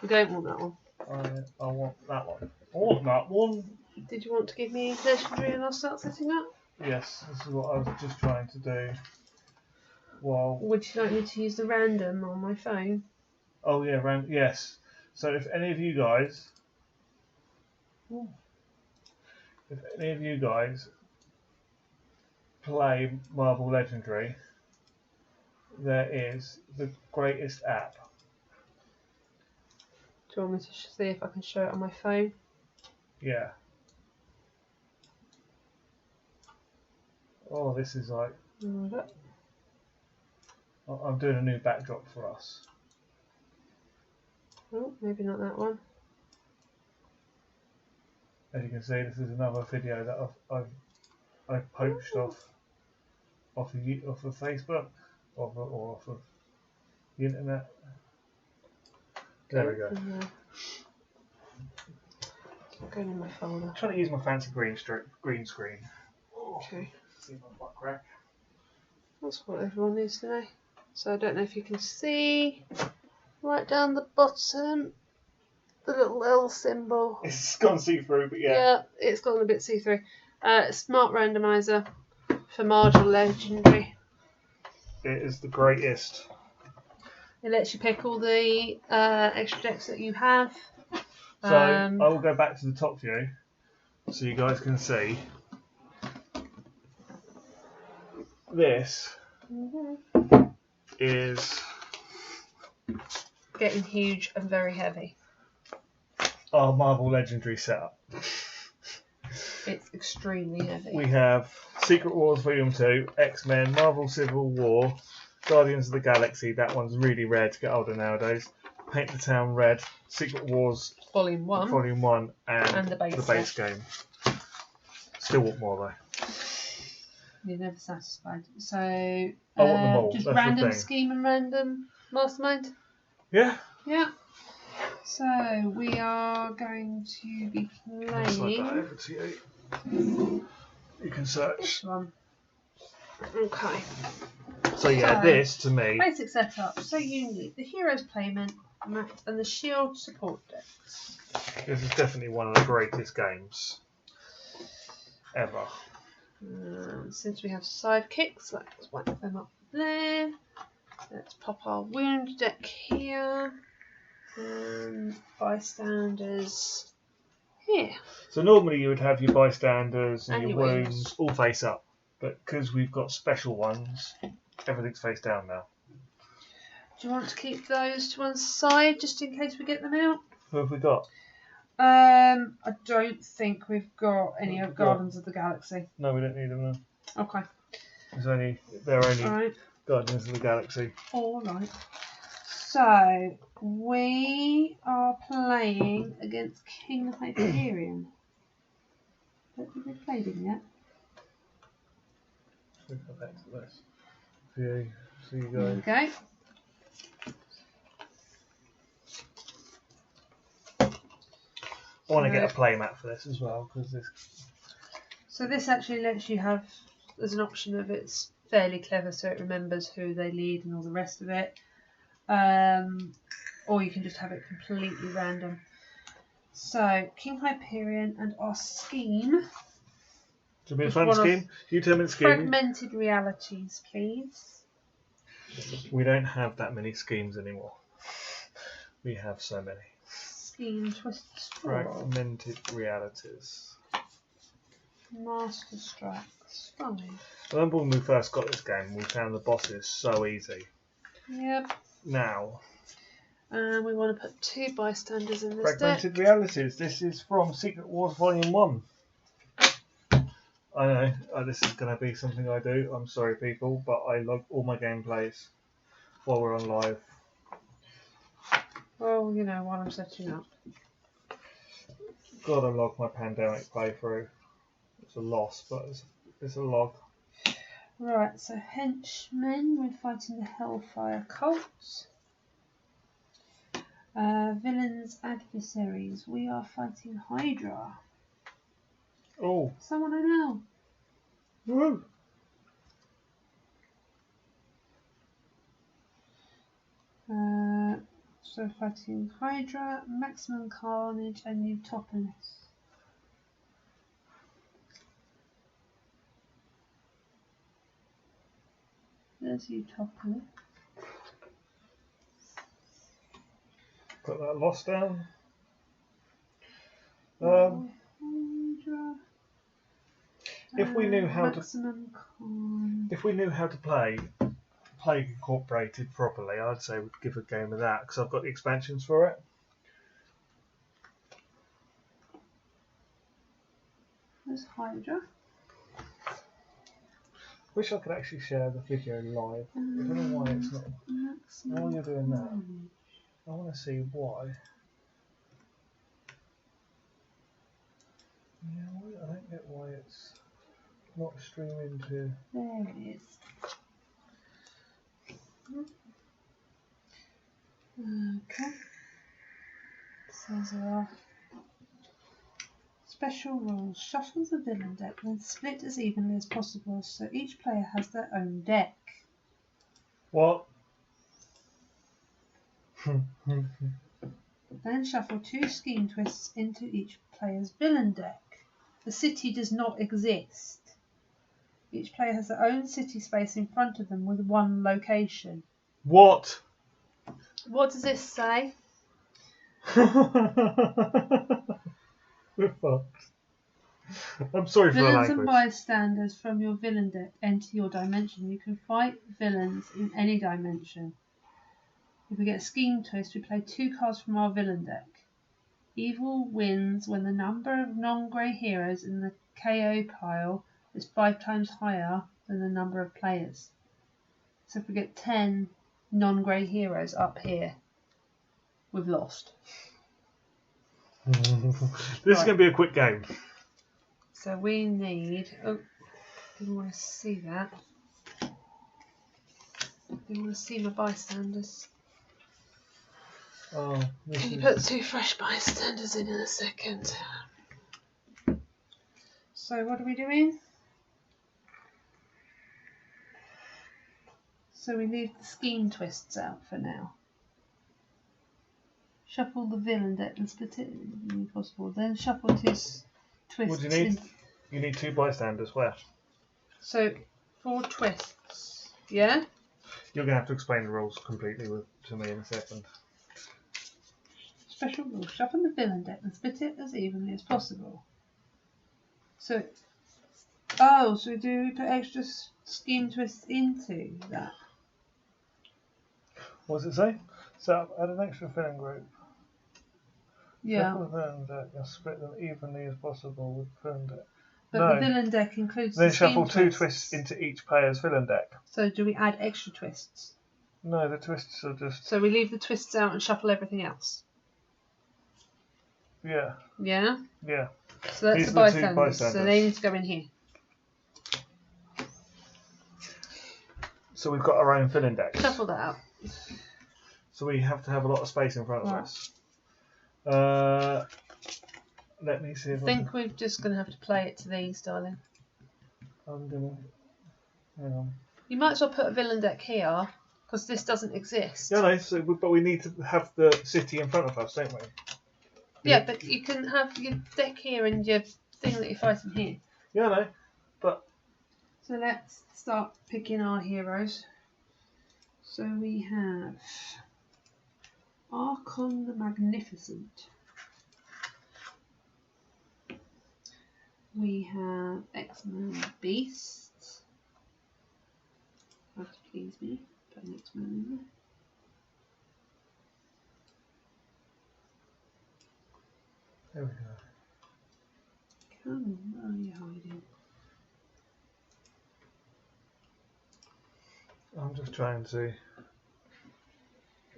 You don't want that one. I want that one. I want that one. Did you want to give me legendary and I'll start setting up? Yes, this is what I was just trying to do. Well, Would you like me to use the random on my phone? oh yeah, yes. So if any of you guys play Marvel Legendary, there is the greatest app. Do you want me to see if I can show it on my phone? Yeah. Oh, this is like... I'm doing a new backdrop for us. Oh, maybe not that one. As you can see, this is another video that I've poached off of Facebook or off of the internet. There we go. Going in my folder. I'm trying to use my fancy green screen. Okay. See my butt crack. That's what everyone needs to know. So I don't know if you can see right down the bottom the little L symbol. It's gone see through, but yeah. Yeah, it's gone a bit see-through. Smart randomizer for Marvel Legendary. It is the greatest. It lets you pick all the extra decks that you have. So I will go back to the top view so you guys can see. This is getting huge and very heavy. Our Marvel Legendary setup. It's extremely heavy. We have Secret Wars Volume 2, X-Men, Marvel Civil War, Guardians of the Galaxy. That one's really rare to get older nowadays. Paint the Town Red, Secret Wars Volume 1, and the base, game. Still want more though. You're never satisfied. So I want them all. just That's random the thing. scheme and random mastermind. Yeah. Yeah. So we are going to be I'll slide that playing over to you. You can search. this one. Okay. So yeah, So, this to me. Basic setup. So you need the heroes playment and the shield support decks. This is definitely one of the greatest games ever. Since we have sidekicks, let's wipe them up there. Let's pop our wound deck here. And bystanders here. So normally you would have your bystanders and And your your wounds all face up, but because we've got special ones, everything's face down now. Do you want to keep those to one side just in case we get them out? Who have we got? I don't think we've got any of Guardians of the Galaxy. No, we don't need them now. Okay. They're only Alright. Guardians of the Galaxy. Alright. So, we are playing against King Hyperion. Don't think we've played him yet. We'll go back to this. See you There guys. we go. I want to get a play mat for this as well because this. So this actually lets you have, there's an option of it's fairly clever, so it remembers who they lead and all the rest of it. Or you can just have it completely random. So King Hyperion and our scheme. To be a fun scheme, you tell me the scheme. Fragmented realities, please. We don't have that many schemes anymore. We have so many. Scheme twists. Fragmented realities. Master strikes. 5. I remember when we first got this game, we found the bosses so easy. Yep. Now. And we want to put 2 bystanders in this Fragmented deck. realities. This is from Secret Wars Volume 1. I know, this is going to be something I do. I'm sorry, people, but I log all my gameplays while we're on live. Well, you know, while I'm setting up. Gotta log my pandemic playthrough. It's a loss, but it's a log. Right, so henchmen, we're fighting the Hellfire Cult. Villains, adversaries, we are fighting Hydra. Oh. Someone I know. Woo! So fighting Hydra, Maximum Carnage, and Utopolis. There's Utopolis. Put that loss down. Hydra. If we knew how Maximum Carnage. If we knew how to play Plague Incorporated properly, I'd say we'd give a game of that because I've got the expansions for it. There's Hydra. Wish I could actually share the video live. I don't know why it's not. While you're doing that, I want to see why. Yeah, I don't get why it's not streaming to. There it is. Okay. Says special rules. Shuffle the villain deck, then split as evenly as possible so each player has their own deck. What? Then shuffle 2 scheme twists into each player's villain deck. The city does not exist. Each player has their own city space in front of them with 1 location. What? What does this say? We're fucked. I'm sorry for the Villains and language. bystanders from your villain deck enter your dimension. You can fight villains in any dimension. If we get a scheme twist, we play 2 cards from our villain deck. Evil wins when the number of non-grey heroes in the KO pile is 5 times higher than the number of players. So if we get 10 non-grey heroes up here, we've lost. This is going to be a quick game. So we need... Oh, didn't want to see that. Didn't want to see my bystanders. Oh, Can you put 2 fresh bystanders in a second? So what are we doing? So we leave the scheme twists out for now. Shuffle the villain deck and split it if possible. Then shuffle 2 twists. What do you need? You need 2 bystanders. Where? So 4 twists. Yeah? You're going to have to explain the rules completely to me in a second. Special rule. Shuffle the villain deck and split it as evenly as possible. So... Oh, so do we put extra scheme twists into that? What does it say? So add an extra villain group. Yeah. Shuffle the villain deck and split them evenly as possible with villain deck. But No. the villain deck includes Then the scheme shuffle 2 twists. twists into each player's villain deck. So do we add extra twists? No, the twists are just... So we leave the twists out and shuffle everything else? Yeah, Yeah? yeah. So that's These the are the 2 bystanders. So bystanders. they need to go in here. So we've got our own villain decks. Shuffle that out. So we have to have a lot of space in front of Right. us. Let me see I if think we're just going to have to play it to these, darling. I'm gonna. Hang on. You might as well put a villain deck here, because this doesn't exist. Yeah, no. So, but we need to have the city in front of us, don't we? Yeah, but you can have your deck here and your thing that you're fighting here. Yeah, no. But So let's start picking our heroes. So we have Archon the Magnificent. We have X-Men Beast. Have to please me. Put an X-Men in there. there we go. Come on, where are you hiding? I'm just trying to.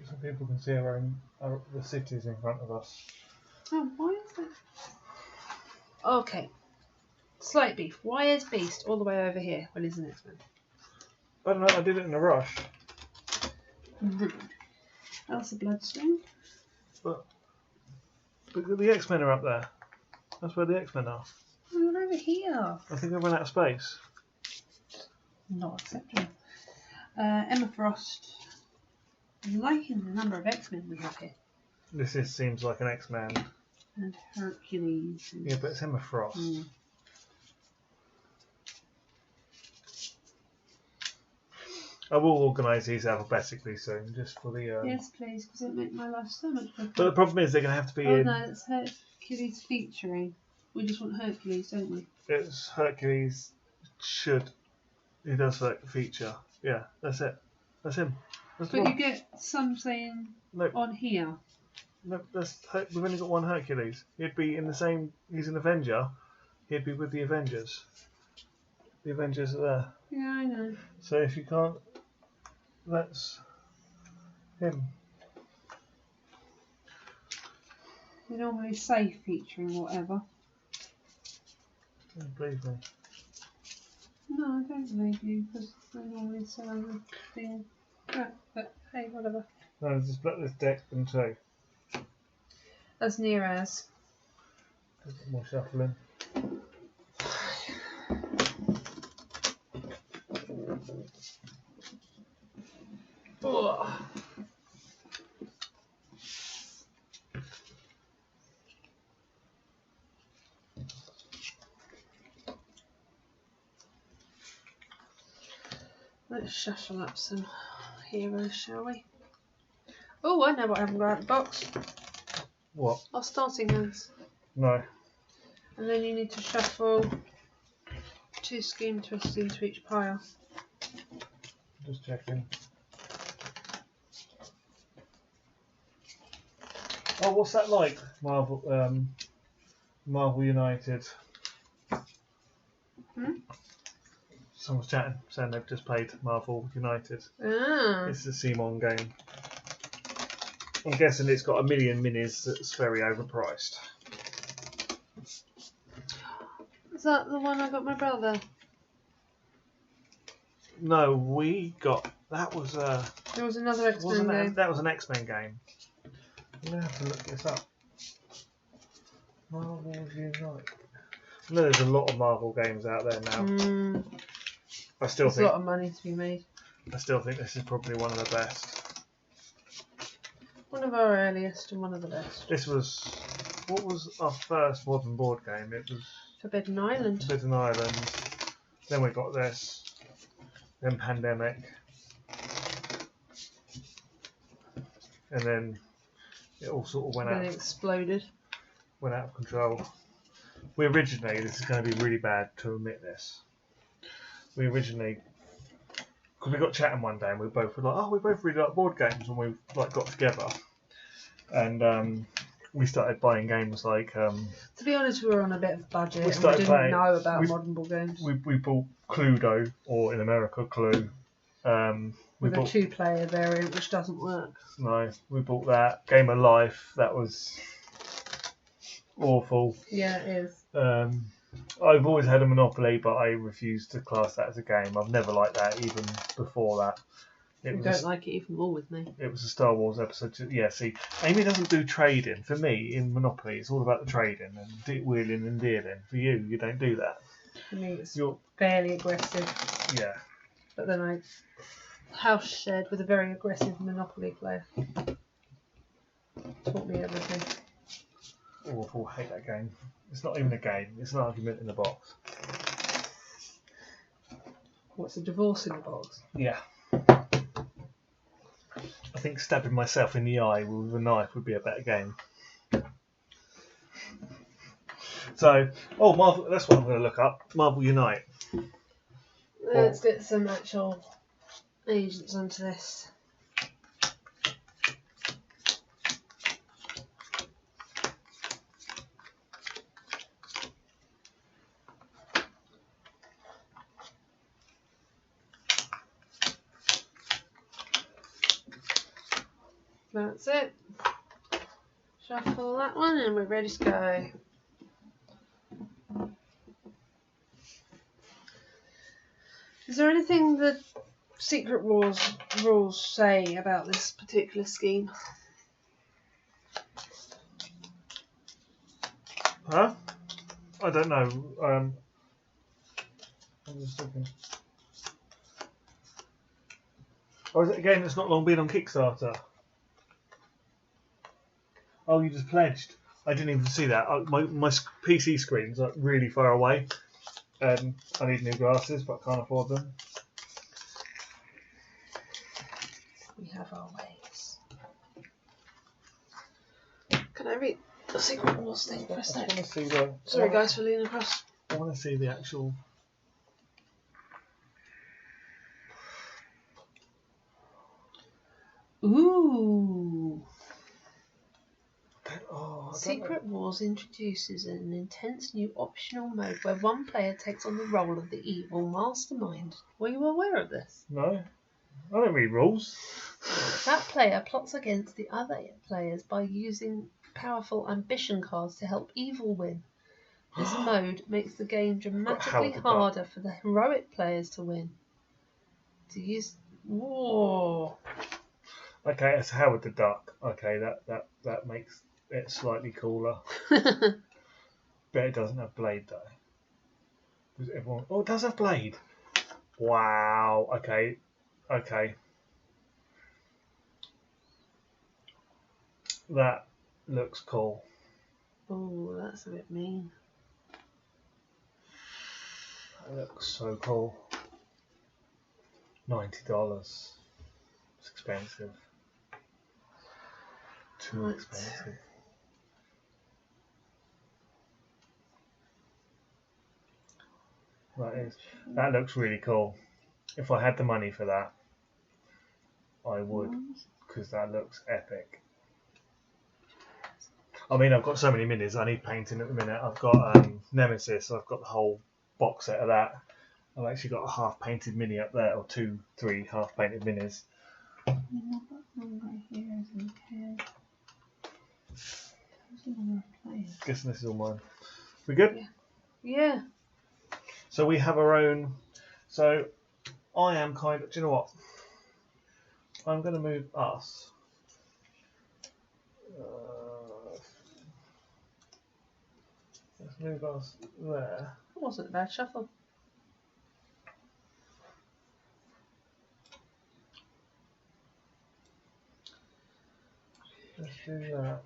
So people can see the cities in front of us. Oh, why is that? Okay. Slight beef. Why is Beast all the way over here when he's an X-Men? I don't know. I did it in a rush. Rude. That's a Bloodstone. But the X-Men are up there. That's where the X-Men are. Oh, they're over here. I think I ran out of space. Not acceptable. Emma Frost. I'm liking the number of X-Men we have here. This seems like an X-Men. And Hercules. And... Yeah, but it's Emma Frost. Mm. I will organise these alphabetically soon, just for the. Yes, please, because it makes my life so much better. But the problem is they're going to have to be oh in. no, it's Hercules featuring. We just want Hercules, don't we? It's Hercules should. He does feature. Yeah, that's it. That's him. That's the But one. you get something No, on here. no, we've only got one Hercules. He'd be in the same. He's an Avenger. He'd be with the Avengers. The Avengers are there. Yeah, I know. So if you can't, that's him. We normally say featuring whatever. Don't believe me. No, I don't believe you, because we normally say the thing. Right, but hey, whatever. No, just split this deck in two. As near as. A bit more shuffling. Oh. Let's shuffle up some heroes, shall we? Oh, I know what I haven't got out of the box. What? Our starting hands. No. And then you need to shuffle 2 scheme twists into each pile. Just checking. Oh, what's that like? Marvel United. Someone's chatting, saying they've just played Marvel United. Ah. It's a Simon game. I'm guessing it's got a million minis that's very overpriced. Is that the one I got my brother? No, we got that was There was another X-Men game. that was an X-Men game. I'm gonna have to look this up. Marvel United. I know there's a lot of Marvel games out there now. I still There's a lot of money to be made. I still think this is probably one of the best. One of our earliest and one of the best. This was what was our first modern board game? It was Forbidden Island. Forbidden Island. Then we got this. Then Pandemic. And then it all sort of went Then it exploded. out of control. We originally, this is going to be really bad to admit this. We originally, because we got chatting one day and we both were like, oh, we both really like board games, and we like got together, and we started buying games like. To be honest, we were on a bit of a budget We and we started didn't playing- know about we- modern board games. We bought Cluedo, or in America Clue. We With a bought 2-player variant, which doesn't work. no, we bought that Game of Life. That was awful. Yeah, it is. I've always had a Monopoly, but I refuse to class that as a game. I've never liked that, even before that. It You was don't like it even more with me. It was a Star Wars episode. Yeah, see, Amy doesn't do trading. For me, in Monopoly, it's all about the trading and wheeling and dealing. For you, you don't do that. For me, it's You're, fairly aggressive. yeah. But then I house shared with a very aggressive Monopoly player. Taught me everything. Awful. Hate that game. It's not even a game. It's an argument in the box. What's a divorce in the box? Yeah. I think stabbing myself in the eye with a knife would be a better game. So, Marvel. That's what I'm going to look up. Marvel Unite. Let's get some actual agents onto this. That's it. Shuffle that one and we're ready to go. Is there anything the Secret Wars rules say about this particular scheme? Huh? I don't know. I'm just looking. Or is it a game that's not long been on Kickstarter? Oh, you just pledged. I didn't even see that. My PC screen's like really far away. I need new glasses, but I can't afford them. We have our ways. Can I read the Secret Wars thing for a sec? Sorry guys for leaning across. I want to see the actual... Ooh. Secret Wars introduces an intense new optional mode where one player takes on the role of the evil mastermind. Were you aware of this? No. I don't read rules. That player plots against the other players by using powerful ambition cards to help evil win. This mode makes the game dramatically harder for the heroic players to win. To use... Whoa. Okay, it's Howard the Duck. Okay, that makes it slightly cooler. But it doesn't have Blade though. Does everyone? Oh, it does have Blade. Wow. Okay. That looks cool. Oh, that's a bit mean. That looks so cool. $90. It's expensive. Too expensive. That looks really cool. If I had the money for that, I would, because that looks epic. I mean, I've got so many minis. I need painting at the minute. I've got Nemesis. I've got the whole box set of that. I've actually got a half painted mini up there, or 2-3 half painted minis. Guessing this is all mine. We good? Yeah. So we have our own. So I am kind of. Do you know what? I'm going to move us. Let's move us there. That wasn't a bad shuffle. Let's do that.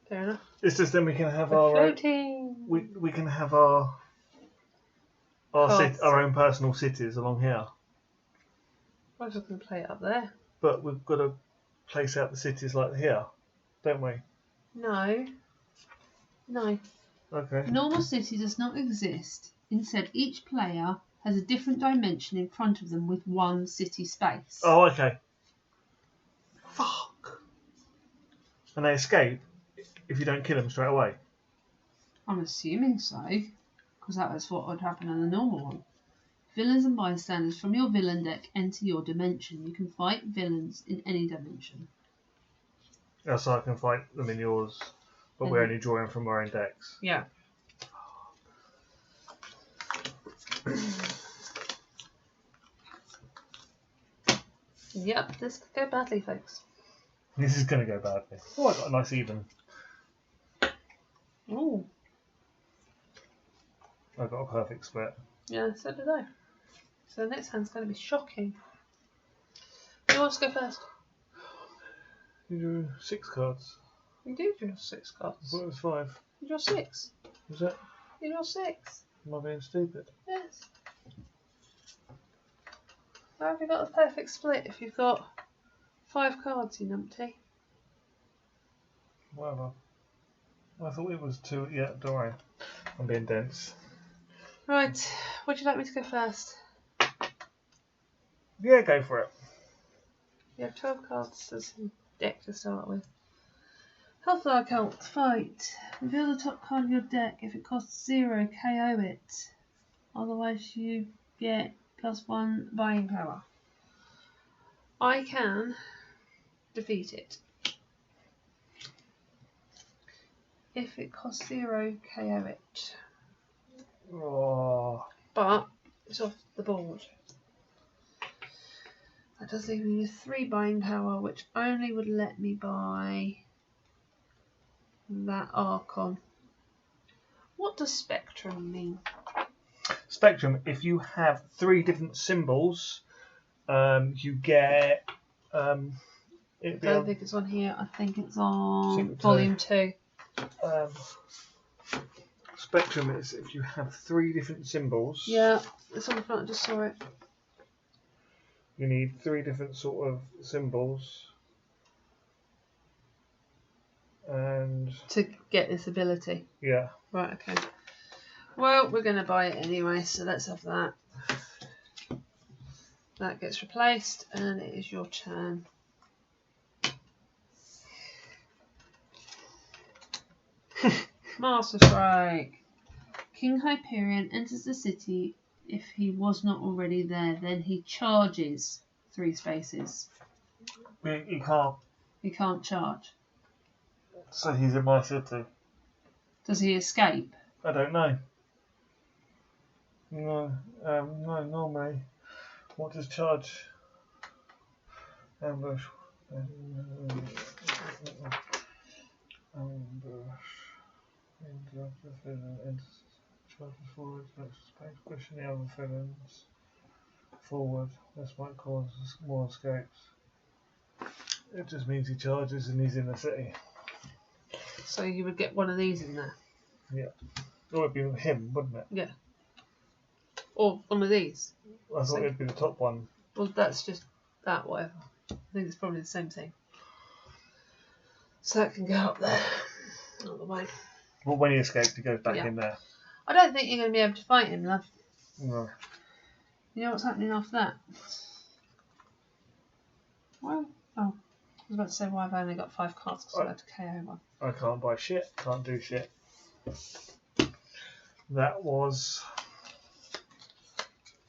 Fair enough. It's just then we can have We're our floating. we can have our own personal cities along here. I was just going to play it up there. But we've got to place out the cities like here, don't we? No. Okay. Normal city does not exist. Instead, each player has a different dimension in front of them with one city space. Oh, okay. Fuck. And they escape if you don't kill them straight away. I'm assuming so, because that was what would happen in the normal one. Villains and bystanders from your villain deck enter your dimension. You can fight villains in any dimension. Yeah, so I can fight them in yours, but we're only drawing from our own decks. Yeah. Yep, this could go badly, folks. This is going to go badly. Oh, I got a nice even. Ooh. I got a perfect split. Yeah, so did I. So the next hand's going to be shocking. Who wants to go first? You drew 6 cards. You do draw 6 I cards. thought it was 5. You draw 6. Was it? You draw 6. Am I being stupid? Yes. How have you got the perfect split if you've got 5 cards, you numpty? Whatever. I thought it was 2. Yeah, don't worry. I'm being dense. Right, would you like me to go first? Yeah, go for it. You have 12 cards as a deck to start with. Healthfire Cult, fight. Reveal the top card of your deck. If it costs 0, KO it. Otherwise you get +1 buying power. I can defeat it. If it costs 0, KO it. Oh. But it's off the board. That does leave me with 3 buying power, which only would let me buy that Archon. What does Spectrum mean? Spectrum, if you have 3 different symbols, you get. I don't think it's on here. I think it's on Secret volume 2. Spectrum is if you have 3 different symbols. Yeah, it's on the front. I just saw it. You need 3 different sort of symbols. And To get this ability. yeah. Right, okay. Well, we're going to buy it anyway, so let's have that. That gets replaced, and it is your turn. Master Strike. King Hyperion enters the city. If he was not already there, then he charges 3 spaces. You can't. He can't charge. So he's in my city. Does he escape? I don't know. No, no, normally. What does charge? Ambush. Ambush. Charges forward, space, pushing the other villains forward. This might cause more escapes. It just means he charges and he's in the city. So you would get one of these in there. Yeah. It would be him, wouldn't it? Yeah. Or one of these. I thought it'd be the top one. Well, that's just that, whatever. I think it's probably the same thing. So that can go up there. Out of the way. Well, when he escapes, he goes back Yeah. in there. I don't think you're going to be able to fight him, love. No. You know what's happening after that? Well, oh, I was about to say why I've only got 5 cards because I had to KO one. I can't buy shit. Can't do shit. That was.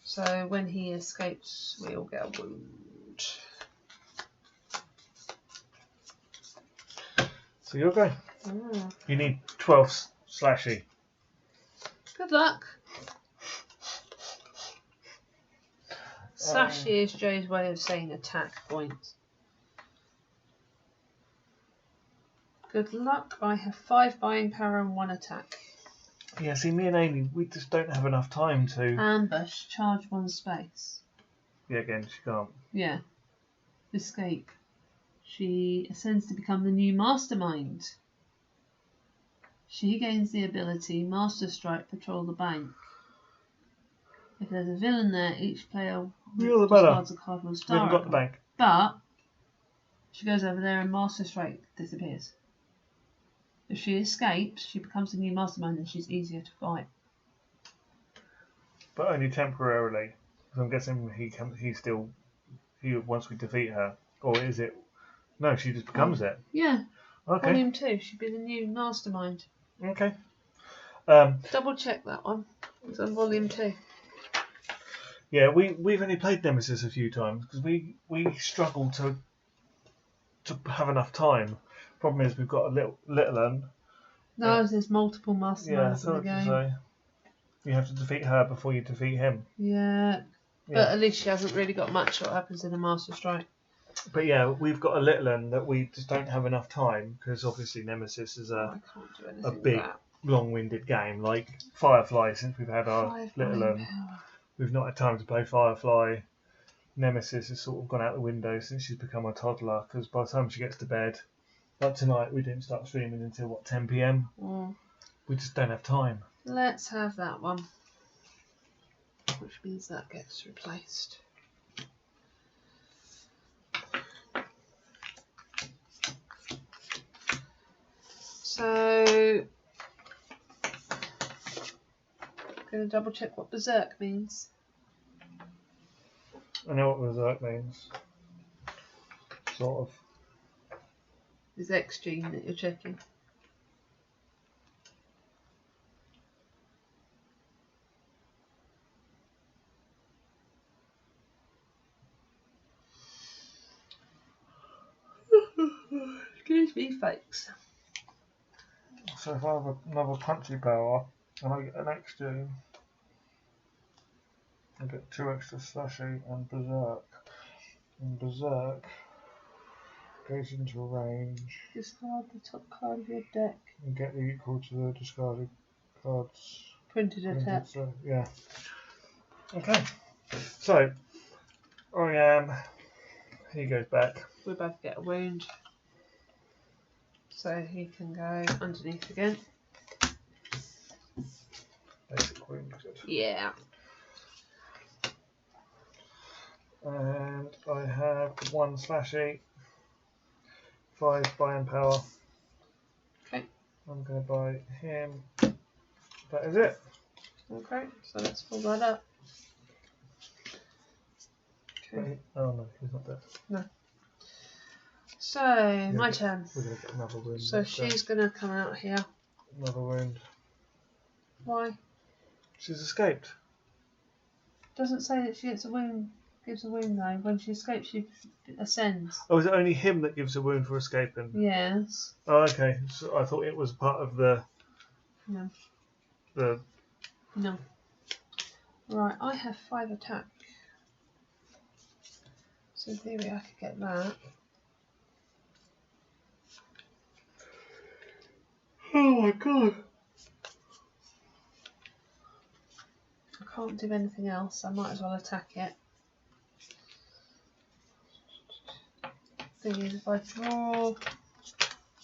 So when he escapes, we all get a wound. So you're going. Mm. You need 12 slashy. Good luck. Slashy is Joe's way of saying attack points. Good luck. I have 5 buying power and 1 attack. Yeah, see, me and Amy, we just don't have enough time to. Ambush, charge 1 space. Yeah, again, she can't. Yeah. Escape. She ascends to become the new mastermind. She gains the ability Master Strike, patrol the bank. If there's a villain there, each player You're the better. discards a card from a We star. haven't got the bank. But she goes over there and Master Strike disappears. If she escapes, she becomes the new mastermind and she's easier to fight. But only temporarily. So I'm guessing he once we defeat her. Or is it? No, she just becomes it. Yeah. Okay. Volume 2, she'd be the new mastermind. Okay. Double check that one. It's on volume 2. Yeah, we've only played Nemesis a few times because we struggle to have enough time. Problem is we've got a little one. No, there's multiple masterminds in the game. So you have to defeat her before you defeat him. Yeah. But at least she hasn't really got much what happens in a Master Strike. But yeah, we've got a little one that we just don't have enough time because obviously Nemesis is I can't do anything a with big, that. long-winded game. Like Firefly, since we've had our 5 little buying one, power. we've not had time to play Firefly. Nemesis has sort of gone out the window since she's become a toddler because by the time she gets to bed, like tonight, we didn't start streaming until what 10 p.m. We just don't have time. Let's have that one, which means that gets replaced. So, going to double check what Berserk means. I know what Berserk means. Sort of. Is X gene that you're checking? Excuse me, folks. So if I have another punchy power and I get an extra, I get 2 extra slashy and Berserk. And Berserk goes into range Discard the top card of your deck. and get the equal to the discarded cards. Printed attack. So, yeah. Okay. So, Oriam, he goes back. We both get a wound. So he can go underneath again. Basic wound, good. Yeah. And I have 1 slashy, 5 buying power. Okay. I'm going to buy him. That is it. Okay, so let's pull that up. Okay. Oh no, he's not dead. No. So, my turn. We're going to get another wound. So she's going to come out here. Another wound. Why? She's escaped. Doesn't say that she gets a wound. Gives a wound though. When she escapes, she ascends. Oh, is it only him that gives a wound for escaping? Yes. Oh, okay. So I thought it was part of the. No. The. No. Right, I have 5 attack. So in theory I could get that. Oh my god. I can't do anything else. I might as well attack it. Thing is, if I draw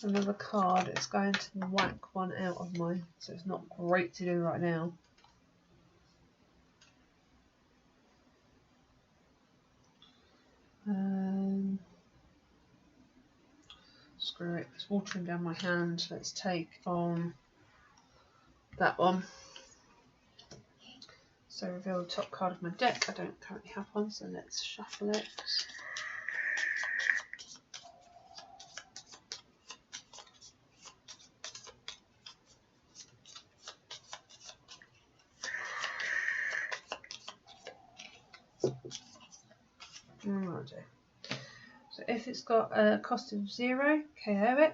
another card, it's going to whack one out of mine. So it's not great to do right now. Screw it, it's watering down my hand. Let's take on that one. So reveal the top card of my deck. I don't currently have one, so let's shuffle it. Righto. So if it's got a cost of 0, KO it.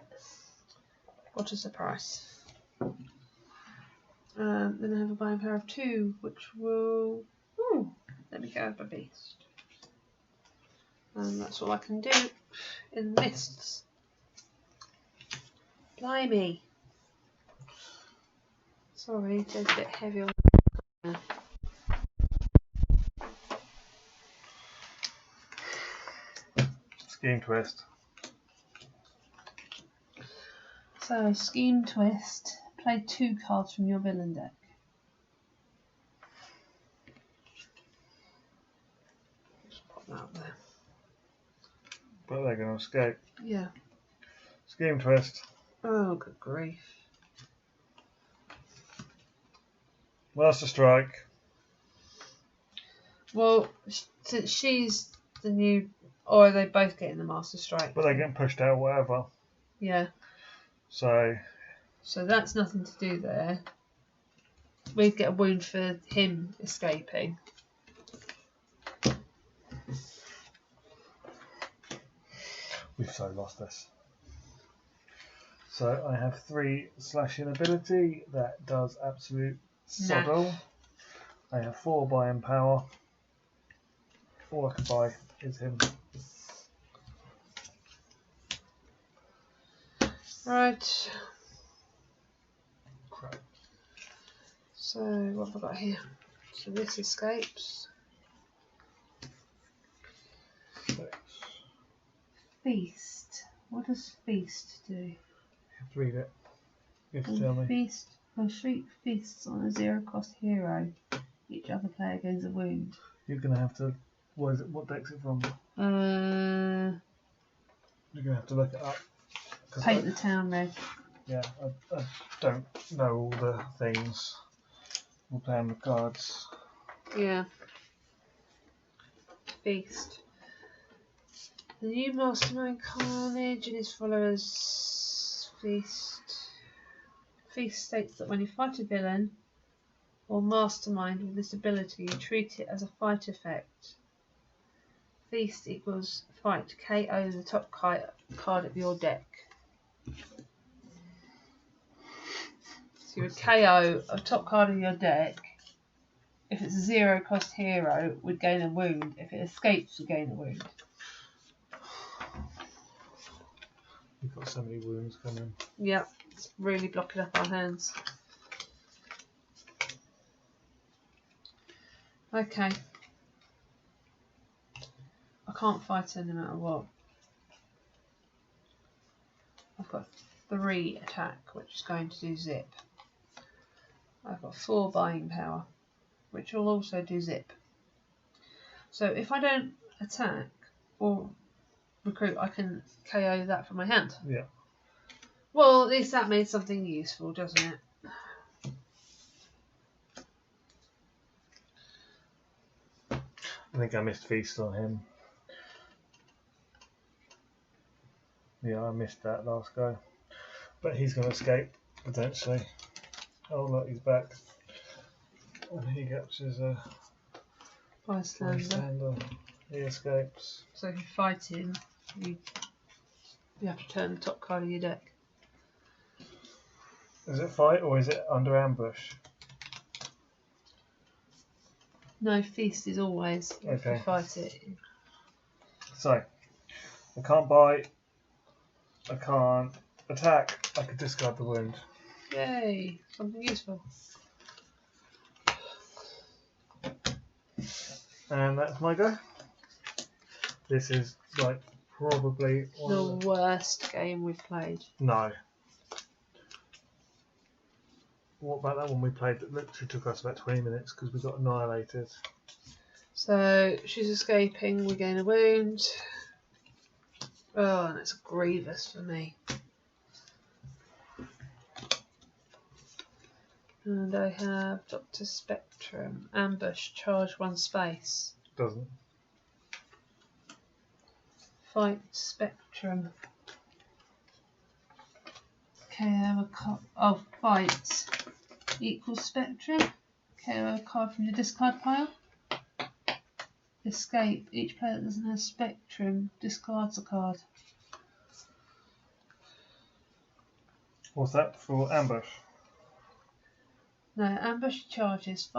What is the price? Then I have a buying power of 2, which will. Let me go with my beast. And that's all I can do in the mists. Blimey. Sorry, it's a bit heavy on. Scheme twist. So, Scheme Twist. Play 2 cards from your villain deck. Just pop that up there. But they're going to escape. Yeah. Scheme twist. Oh, good grief. Master strike. Well, since she's the new. Or are they both getting the Master Strike? But they're getting pushed out, whatever. Yeah. So that's nothing to do there. We'd get a wound for him escaping. we've so lost this. So I have 3 slashing ability that does absolute sod all. I have 4 buying power. All I can buy is him. Right. Crap. So what have I got here? So this escapes. Feast. What does feast do? You have to read it. You have to tell me. Feast. When Shriek feasts on a zero-cost hero, each other player gains a wound. You're gonna have to. What is it? What deck's it from? You're gonna have to look it up. Paint the town red. Yeah, I don't know all the things. We'll play on the cards. Yeah. Feast. The new Mastermind Carnage and his followers feast. Feast states that when you fight a villain or mastermind with this ability, you treat it as a fight effect. Feast equals fight. KO the top card of your deck. So you would KO a top card of your deck. If it's a zero-cost hero, would gain a wound. If it escapes, would gain a wound. We've got so many wounds coming. Yep, it's really blocking up our hands. Okay. I can't fight her no matter what. I've got 3 attack, which is going to do zip. I've got 4 buying power, which will also do zip. So if I don't attack or recruit, I can KO that from my hand. Yeah. Well, at least that made something useful, doesn't it? I think I missed feast on him. Yeah, I missed that last go. But he's going to escape, potentially. Oh, look, he's back. And he captures a bystander. He escapes. So if you fight him, you have to turn the top card of your deck. Is it fight or is it under ambush? No, feast is always if you Okay. fight it. So, I can't bite. I can't attack. I could discard the wound. Yay, something useful. And that's my go. This is like probably one The of worst game we've played. No. What about that one we played that literally took us about 20 minutes because we got annihilated? So she's escaping, we gain a wound. Oh, and it's grievous for me. And I have Dr. Spectrum, ambush, charge 1 space. Doesn't. Fight Spectrum. KO a card. Oh, fight equals Spectrum. KO a card from your discard pile. Escape. Each player that doesn't have Spectrum discards a card. What's that for ambush? No, ambush charges.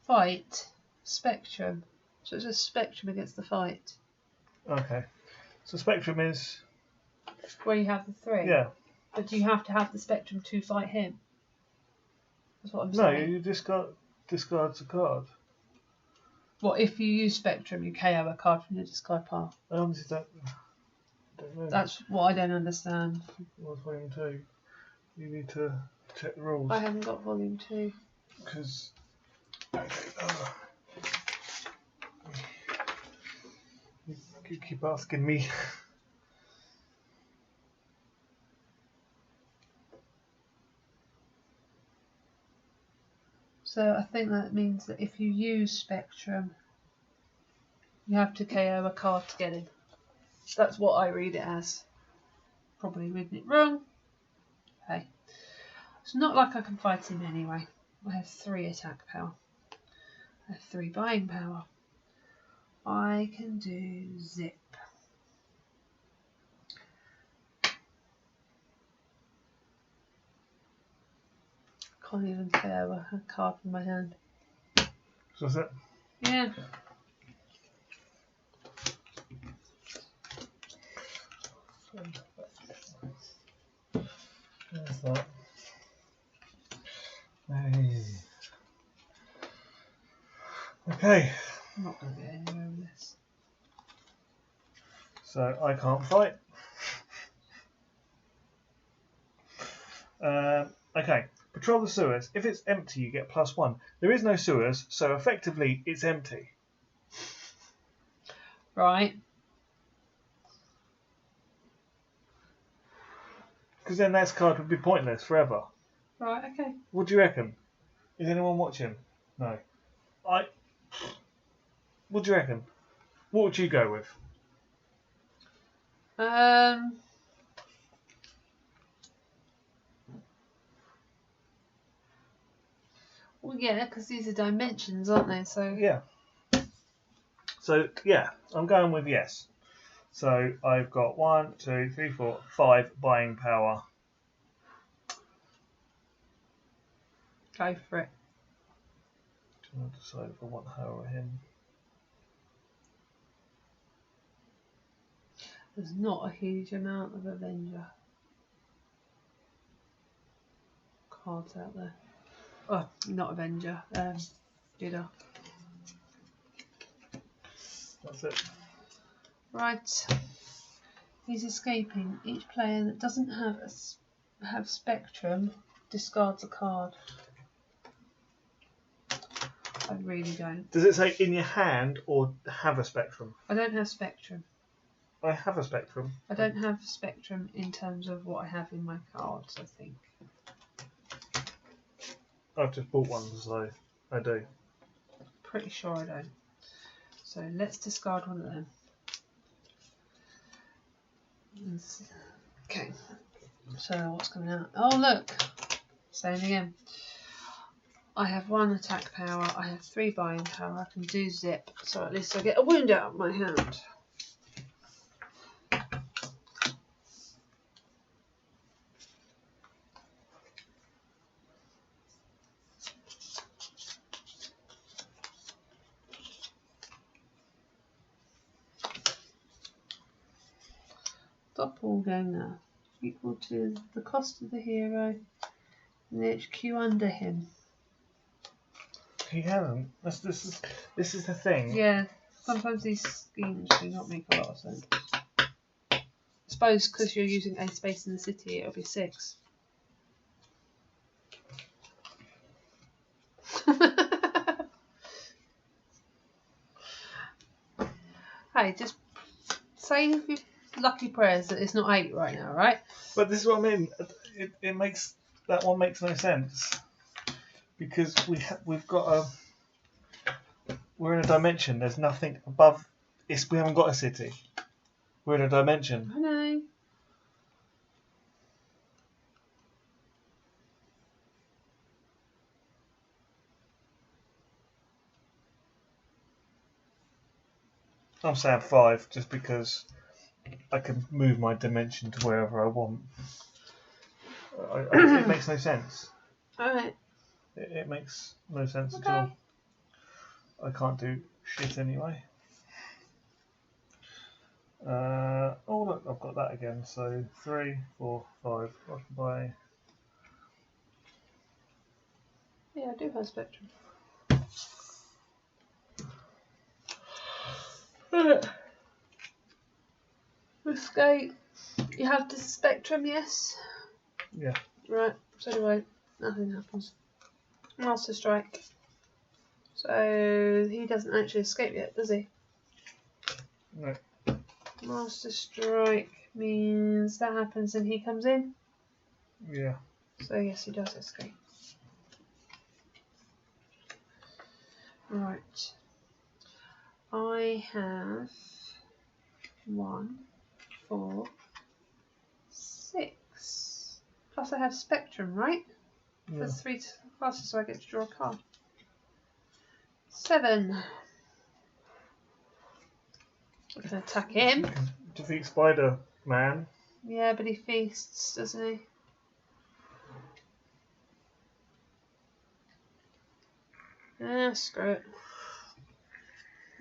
Fight Spectrum. So it's a Spectrum against the fight. Okay. So Spectrum is. Where you have the 3. Yeah. But do you have to have the Spectrum to fight him? That's what I'm No, saying. you discards a card. What if you use Spectrum, you KO a card from your discard pile? Is that. I don't know. That's what I don't understand. What's volume 2? You need to check the rules. I haven't got volume 2. Because. You keep asking me. So I think that means that if you use Spectrum, you have to KO a card to get him. That's what I read it as. Probably reading it wrong. Hey. It's not like I can fight him anyway. I have 3 attack power. I have 3 buying power. I can do zip. Can't even KO a card from my hand. So that's it. Yeah. that. Hey. Okay, I'm not going to get anywhere with this. so I can't fight. Okay, patrol the sewers. If it's empty, you get +1. There is no sewers, so effectively it's empty. Right. Because then that card would be pointless forever. Right, okay. What do you reckon? Is anyone watching? No. What do you reckon? What would you go with? Well, yeah, because these are dimensions, aren't they? So Yeah. So, yeah, I'm going with yes. So, I've got 1, 2, 3, 4, 5 buying power. go for it. I'll decide if I want her or him. There's not a huge amount of Avenger cards out there. Oh, not Avenger. Jidder. That's it. Right. He's escaping. Each player that doesn't have Spectrum discards a card. I really don't. Does it say in your hand or have a spectrum? I don't have Spectrum. I have a spectrum. I don't have Spectrum in terms of what I have in my cards, I think. I've just bought one, so I do. Pretty sure I don't. So let's discard one of them. Okay. So what's coming out? Oh look! Same again. I have 1 attack power, I have 3 buying power, I can do zip, so at least I get a wound out of my hand. Doppelganger equal to the cost of the hero and the HQ under him. He hasn't. This is the thing. Yeah, sometimes these schemes do not make a lot of sense. I suppose because you're using a space in the city, it'll be 6. Hey, just say your lucky prayers that it's not 8 right now, right? But this is what I mean. It makes that one makes no sense because we've got we're in a dimension. There's nothing above. We haven't got a city. We're in a dimension. I know. I'm saying 5 just because I can move my dimension to wherever I want. It makes no sense. Alright. It makes no sense Okay. at all. I can't do shit anyway. Oh look, I've got that again. So 3, 4, 5. I can buy. Yeah, I do have Spectrum. Escape. You have the Spectrum, yes? Yeah. Right, so do I. Nothing happens. Master Strike. So he doesn't actually escape yet, does he? No. Master Strike means that happens and he comes in. Yeah. So yes, he does escape. Right. I have 1, 4, 6. Plus I have Spectrum, right? Yeah. That's 3 classes, so I get to draw a card. 7. I can attack him. Defeat Spider-Man. Yeah, but he feasts, doesn't he? Screw it.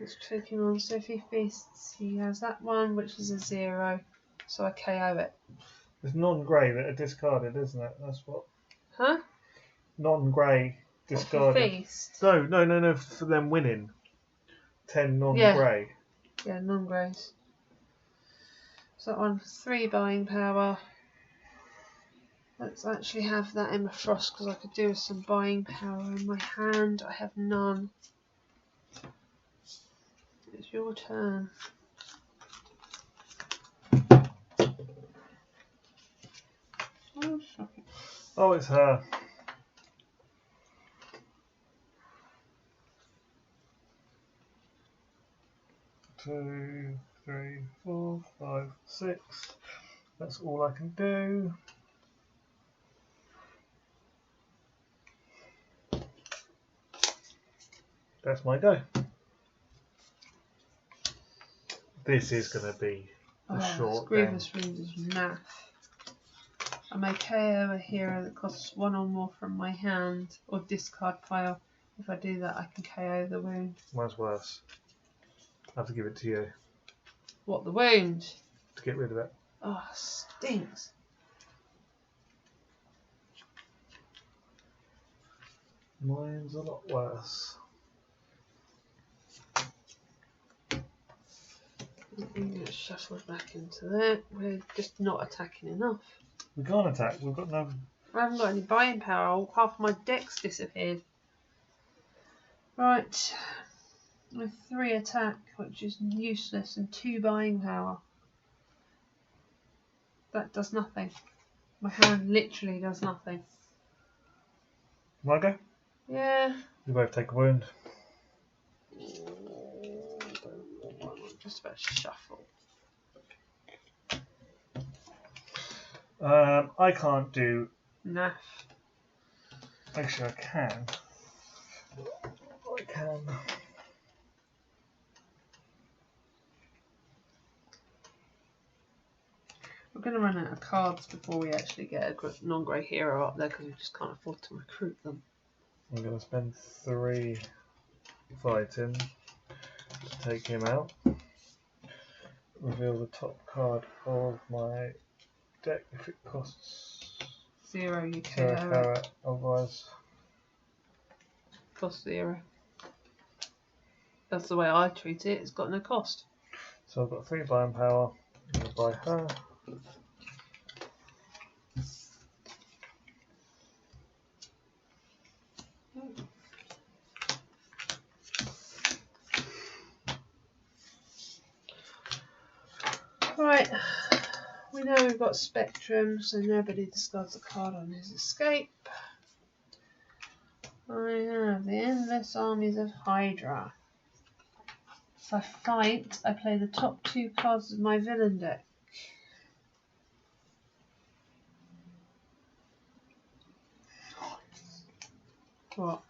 Let's take him on. So if he feasts, he has that one, which is a 0. So I KO it. It's non-grey that are discarded, isn't it? That's what. Huh? Non-grey What, for discarded. feast? No. For them winning. 10 Yeah. non-grey. Yeah, non-greys. So that one, 3 buying power. Let's actually have that Emma Frost because I could do with some buying power in my hand. I have none. It's your turn. Oh, shocking. Oh, it's her. Two, three, 4, 5, 6. That's all I can do. That's my go. This is going to be a short game. Grievous Wound is naff. I may KO a hero that costs 1 or more from my hand or discard pile. If I do that, I can KO the wound. Mine's worse. I have to give it to you What, the wound? to get rid of it. Oh, stinks. Mine's a lot worse. We get shuffled back into that. We're just not attacking enough. We can't attack. We've got no. I haven't got any buying power. Half of my deck's disappeared. Right. With 3 attack, which is useless, and 2 buying power. That does nothing. My hand literally does nothing. Can I go? Yeah. We both take a wound. Just about shuffle. I can't do. Naff. Actually, I can. I can. We're going to run out of cards before we actually get a non-grey hero up there because we just can't afford to recruit them. I'm going to spend 3 fighting to take him out. Reveal the top card of my deck if it costs 0, you 0 KO. carrot, otherwise. Cost 0. That's the way I treat it. It's got no cost. So I've got 3 buying power. I'm going to buy her. Right, we know we've got Spectrum, so nobody discards a card on his escape. I have the Endless Armies of Hydra. If I fight, I play the top 2 cards of my villain deck. What?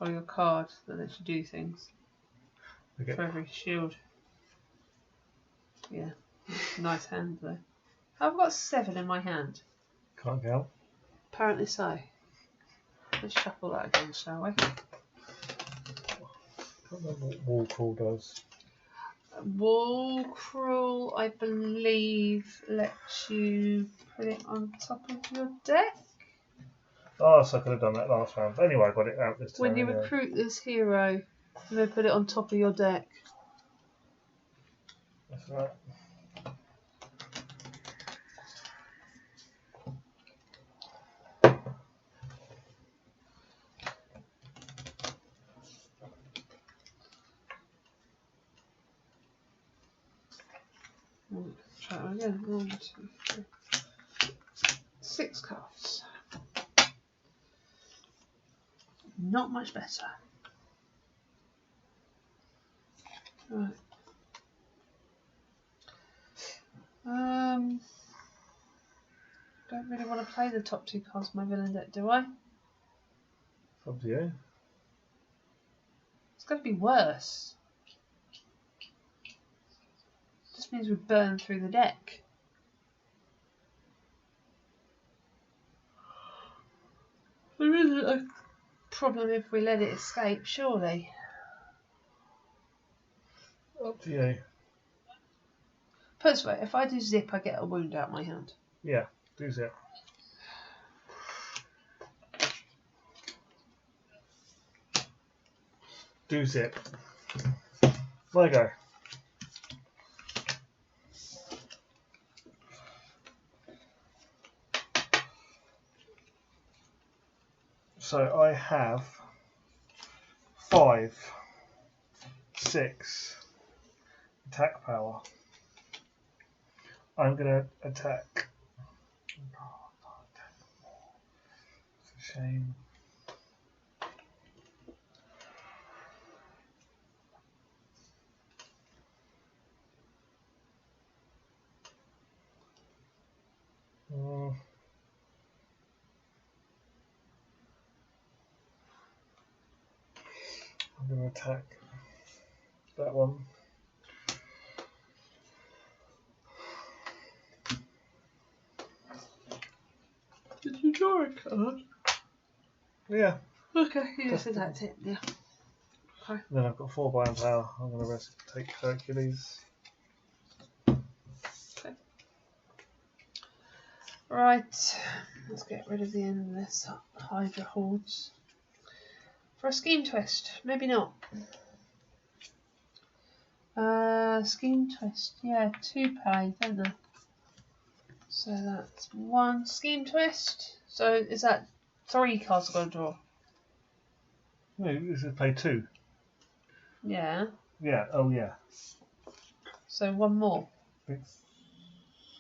Oh, your card that lets you do things. Okay. For every shield. Yeah, nice hand though. I've got 7 in my hand. Can't count. Apparently so. Let's shuffle that again, shall we? Can't remember what Wall Crawl does. Wall Crawl, I believe, lets you put it on top of your deck. Oh, so I could have done that last round. But anyway, I got it out this time. When you anyway. recruit this hero, you may put it on top of your deck. That's right. Let's try it again. 1, 2, 3. 6 cards. Not much better. Right. Don't really want to play the top 2 cards of my villain deck, do I? It's up to you. It's going to be worse. Just means we burn through the deck. There isn't a problem if we let it escape, surely. Up to you. Put it this way, if I do zip, I get a wound out my hand. Yeah, do zip. Do zip. My go. So I have 5, 6 attack power. I'm gonna attack. It's a shame. I'm going to attack that one. Did you draw a card? Yeah. Okay, you just attacked it, yeah. Okay. Then I've got 4 buying power. I'm going to take Hercules. Okay. Right, let's get rid of the end of this Hydra hordes. For a scheme twist, maybe not. Scheme twist, yeah, 2 pay, don't they? So that's 1 scheme twist. So is that 3 cards I've got to draw? No, this is pay 2. Yeah. Yeah, oh yeah. So 1 more. So,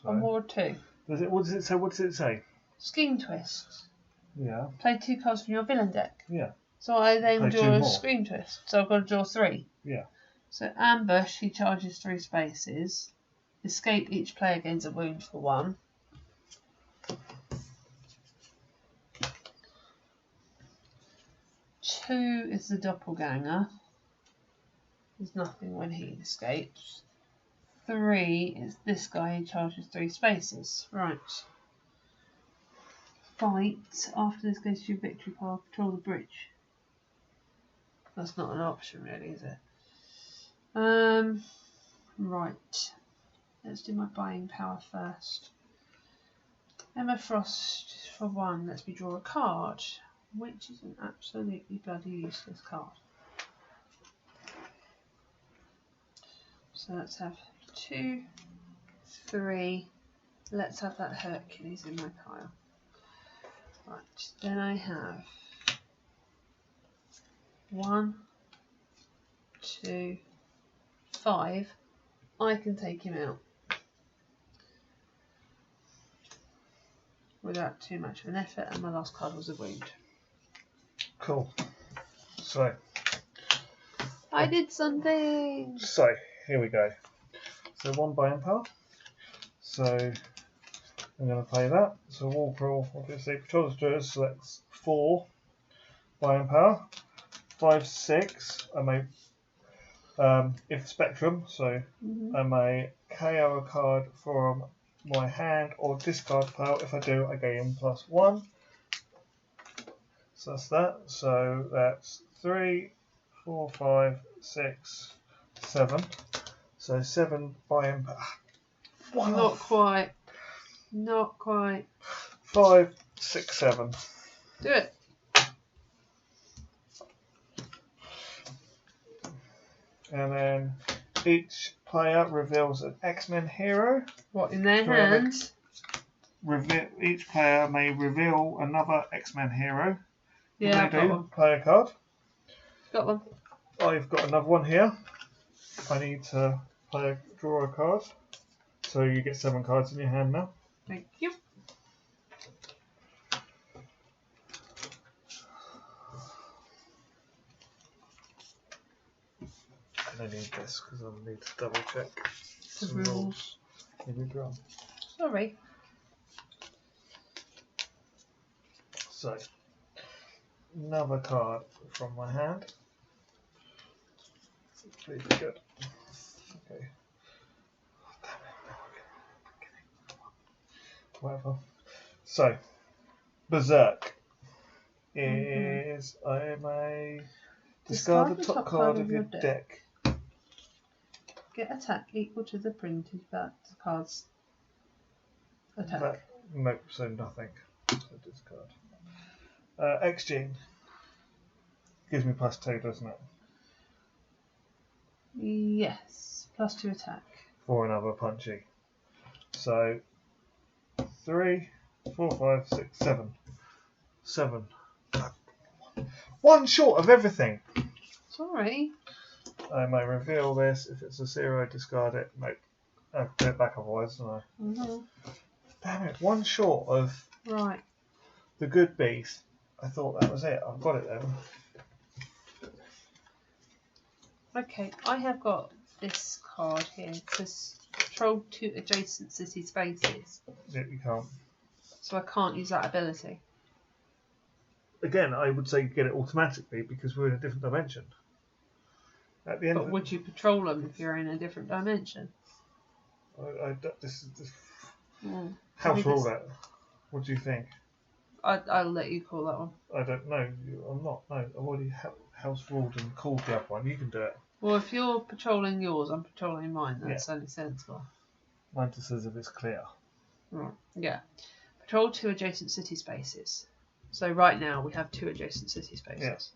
1 more or 2. What does it say? What does it say? Scheme twist. Yeah. Play 2 cards from your villain deck. Yeah. So I then Play draw 2 a more. scheme twist. So I've got to draw 3. Yeah. So ambush, he charges 3 spaces. Escape, each player gains a wound for 1. Two is the doppelganger. There's nothing when he escapes. 3 is this guy who charges 3 spaces. Right. Fight. After this goes to your victory pile, patrol the bridge. That's not an option really, is it? Right. Let's do my buying power first. Emma Frost for 1 lets me draw a card, which is an absolutely bloody useless card. So let's have 2, 3. Let's have that Hercules in my pile. Right, then I have 1, 2, 5. I can take him out without too much of an effort, and my last card was a wound. Cool. So I did something! So here we go. So 1 buying power. So I'm going to play that. So wall crawl, obviously, patrol the stairs, so that's 4 buying power. 5, 6. I may, if spectrum, so I may KO a card from my hand or discard pile. If I do, I gain +1. So that's that. So that's 3, 4, 5, 6, 7. So 7 buying power. Not quite. Not quite. 5, 6, 7. Do it. And then each player reveals an X-Men hero. What, in their Whoever- hands? Each player may reveal another X-Men hero. Yeah, What I've do got you do? one. Play a card. Got one. I've got another one here. I need to draw a card. So you get 7 cards in your hand now. Thank you. And I need this because I need to double check The some rules. Here we go. Sorry. So, another card from my hand. Pretty good. Okay. Whatever. So, Berserk is I may discard the top card of your deck. Get attack equal to the printed card's attack. Nope, so nothing. So discard. X-Gene. Gives me +2, doesn't it? Yes, +2 attack. For another punchy. So 3, 4, 5, 6, 7. 7. One short of everything. Sorry. I may reveal this. If it's a 0, discard it. Nope. I'll put it back otherwise, don't I? Mm-hmm. Damn it. One short of Right. the good beast. I thought that was it. I've got it then. Okay, I have got this card here. It says control 2 adjacent city spaces. Yeah, you can't. So I can't use that ability. Again, I would say get it automatically because we're in a different dimension. At the end But would you patrol them if you're in a different dimension? this is Mm. house Maybe rule it's- that. What do you think? I'll let you call that one. I don't know. I'm not. No, I've already house ruled and called the other one. You can do it. Well, if you're patrolling yours, I'm patrolling mine. That's only sensible. Mine just says if it's clear. Right. Yeah. Patrol 2 adjacent city spaces. So right now we have 2 adjacent city spaces.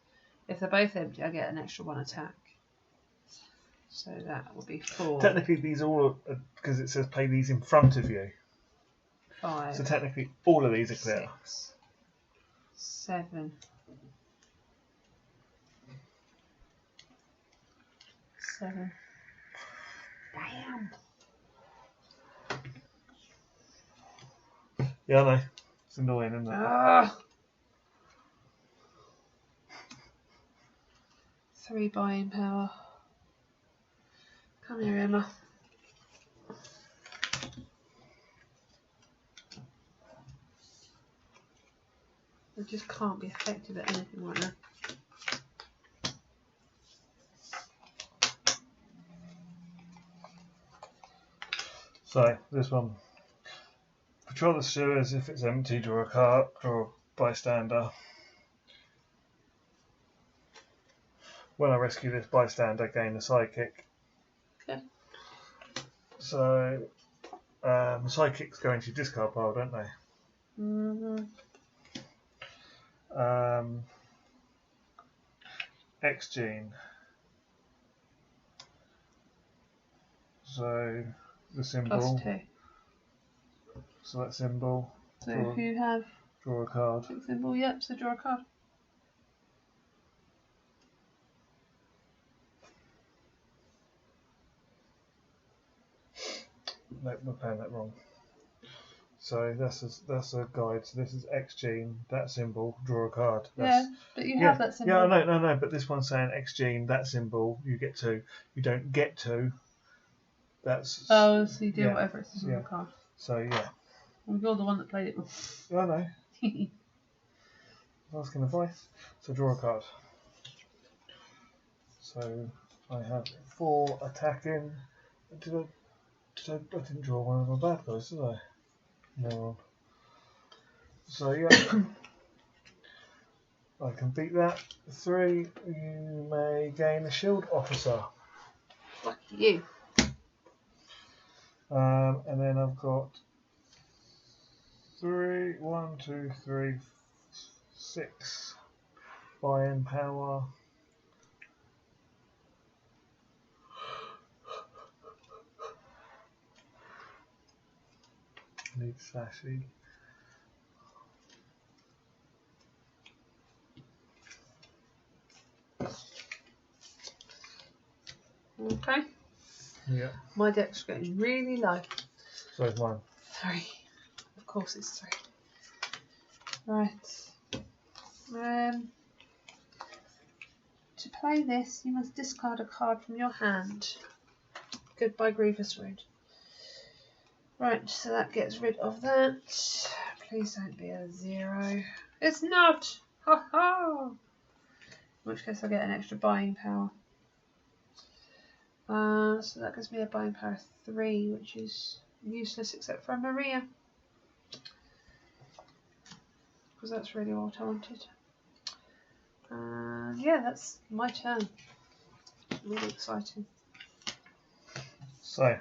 Yeah. If they're both empty, I get an extra 1 attack. So that will be 4. Technically, these are all because it says play these in front of you. 5. So technically, all of these are clear. 6, 7, 7. Damn. Yeah, I know. It's annoying, isn't it? Ah. 3 buying power. Come here, Emma. I just can't be effective at anything right now. So this one. Patrol the sewers. If it's empty, draw a card. Draw a bystander. When I rescue this bystander, gain a sidekick. Okay. So sidekicks go into your discard pile, don't they? Mm-hmm. X-Gene. So the symbol. +2. So that symbol. So Draw, if you have draw a card. a symbol, yep, so draw a card. Nope, we're playing that wrong. So that's a guide. So this is X-Gene, that symbol, draw a card. Yeah, but you have that symbol. Yeah, no. But this one's saying X-Gene, that symbol, you get 2. You don't get 2. That's. Oh, so you do yeah, whatever it says on yeah. the card. So yeah. Well, you're the one that played it. I know. Asking advice. So draw a card. So I have 4 attacking. I didn't draw one of my bad guys, did I? No. So yeah, I can beat that. 3. You may gain a shield officer. Lucky you. And then I've got 3, 1, 2, 3, 6 buying power. Need Sassy. Okay. Yeah. My deck's getting really low. So is mine. 3. Of course it's 3. Right. To play this, you must discard a card from your hand. Goodbye, Grievous Wound. Right, so that gets rid of that. Please don't be a 0. It's not! Ha ha! In which case I get an extra buying power. So that gives me a buying power of 3, which is useless except for a Maria. Because that's really what I wanted. Yeah, that's my turn. Really exciting. So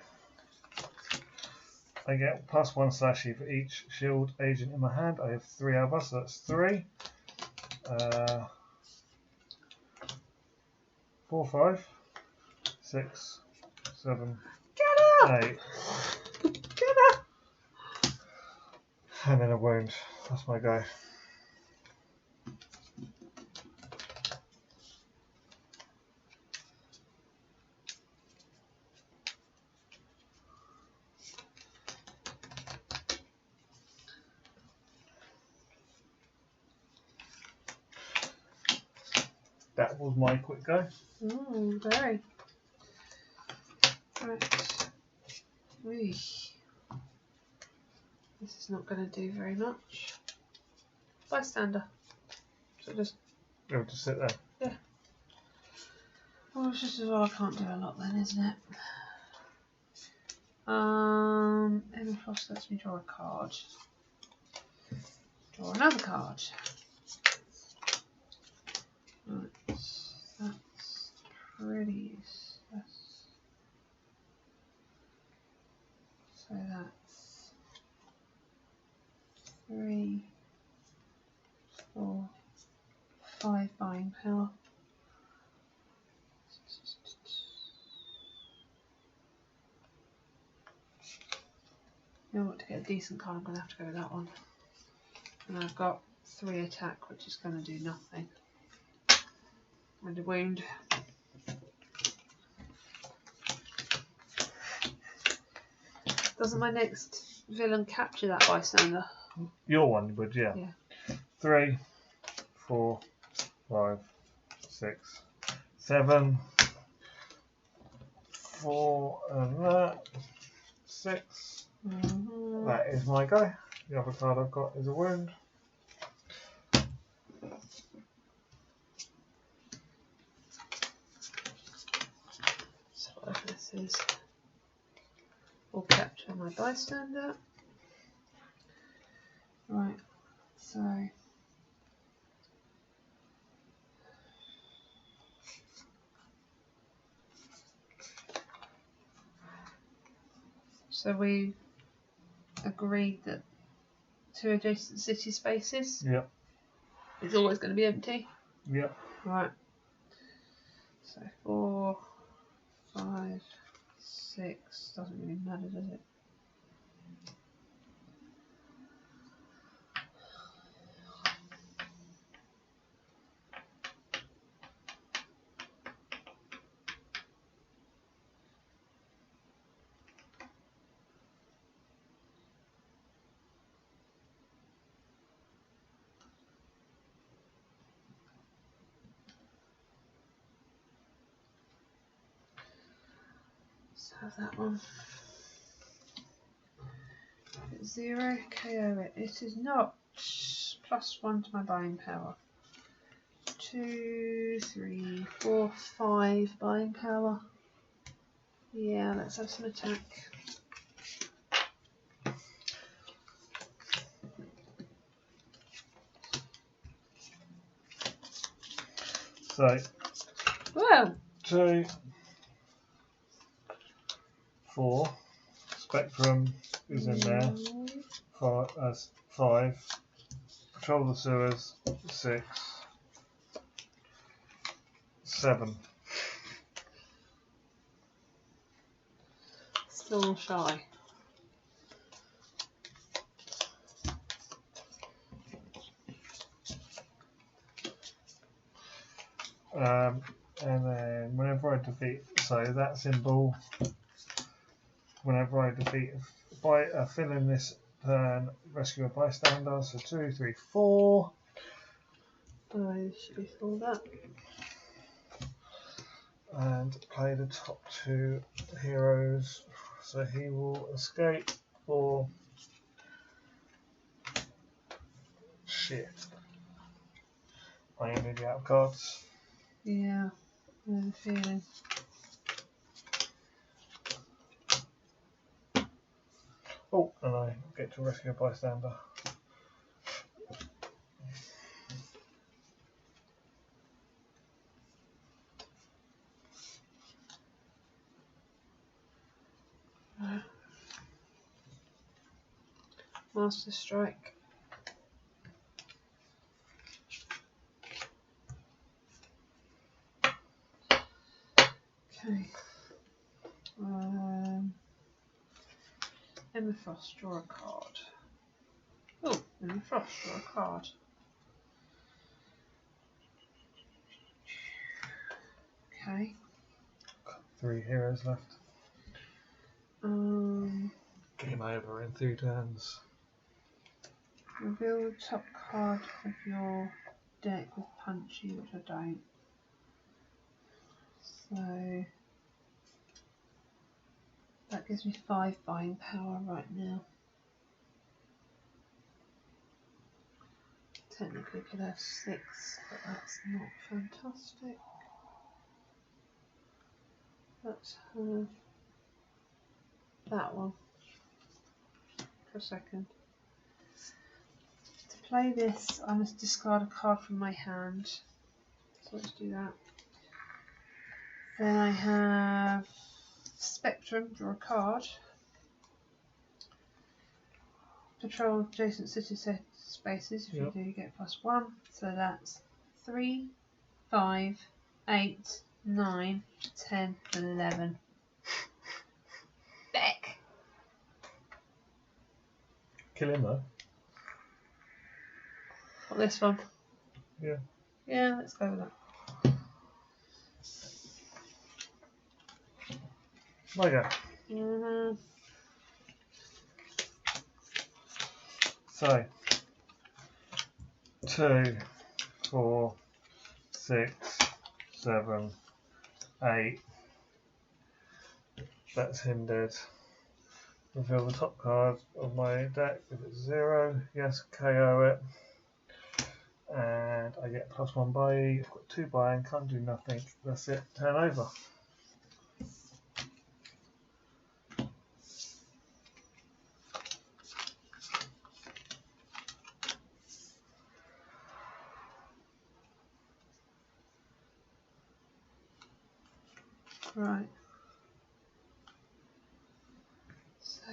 I get +1/E for each shield agent in my hand. I have 3 other, so that's 3. 4, 5, 6, 7, Get up! 8, Get up! and then a wound. That's my go. That was my quick go. Very. Right. Whee. This is not going to do very much. Bystander. So just. It'll just sit there. Yeah. Well, it's just as well I can't do a lot then, isn't it? Emma Frost lets me draw a card. Draw another card. Right. That's pretty useless. So that's 3, 4, 5 buying power. You know what, to get a decent card I'm going to have to go with that one. And I've got 3 attack, which is going to do nothing. And a wound. Doesn't my next villain capture that bystander? Your one would, yeah. 3, 4, 5, 6, 7, 4, and that. 6. That is my go. The other card I've got is a wound. So this is will capture my bystander. Right, so we agreed that 2 adjacent city spaces is always going to be empty. Yep. Right. So 4, 5, 6 doesn't really matter, does it? Have that one. 0, KO it. It is not. +1 to my buying power. 2, 3, 4, 5 buying power. Yeah, let's have some attack. So, Whoa! 2, 4. Spectrum is in there. 5. Patrol the sewers. 6. 7. Still shy. And then whenever I defeat, so that symbol, whenever I defeat by a fill in this turn, rescue a bystander. So 2, 3, 4. I should be filled up. And play the top 2 heroes. So he will escape for shit. I am nearly out of cards. Yeah, I have a feeling. Oh, and I get to rescue a bystander. Master Strike. Okay. Emma Frost, draw a card. Oh, Emma Frost, draw a card. Okay. 3 heroes left. Um, Game over in 2 turns. reveal the top card of your deck with Punchy, which I don't. So that gives me 5 buying power right now. Technically could have 6, but that's not fantastic. Let's have that one for a second. To play this, I must discard a card from my hand. So let's do that. Then I have Spectrum, draw a card. Patrol adjacent city spaces. If Yep. you do, you get +1. So that's 3, 5, 8, 9, 10, 11. Beck! Kill him though. What, this one? Yeah. Yeah, let's go with that. My go. So 2, 4, 6, 7, 8. That's him dead. Reveal the top card of my deck. If it's 0, yes, KO it. And I get +1 buy. I've got 2 buy and can't do nothing. That's it. Turn over. Right. So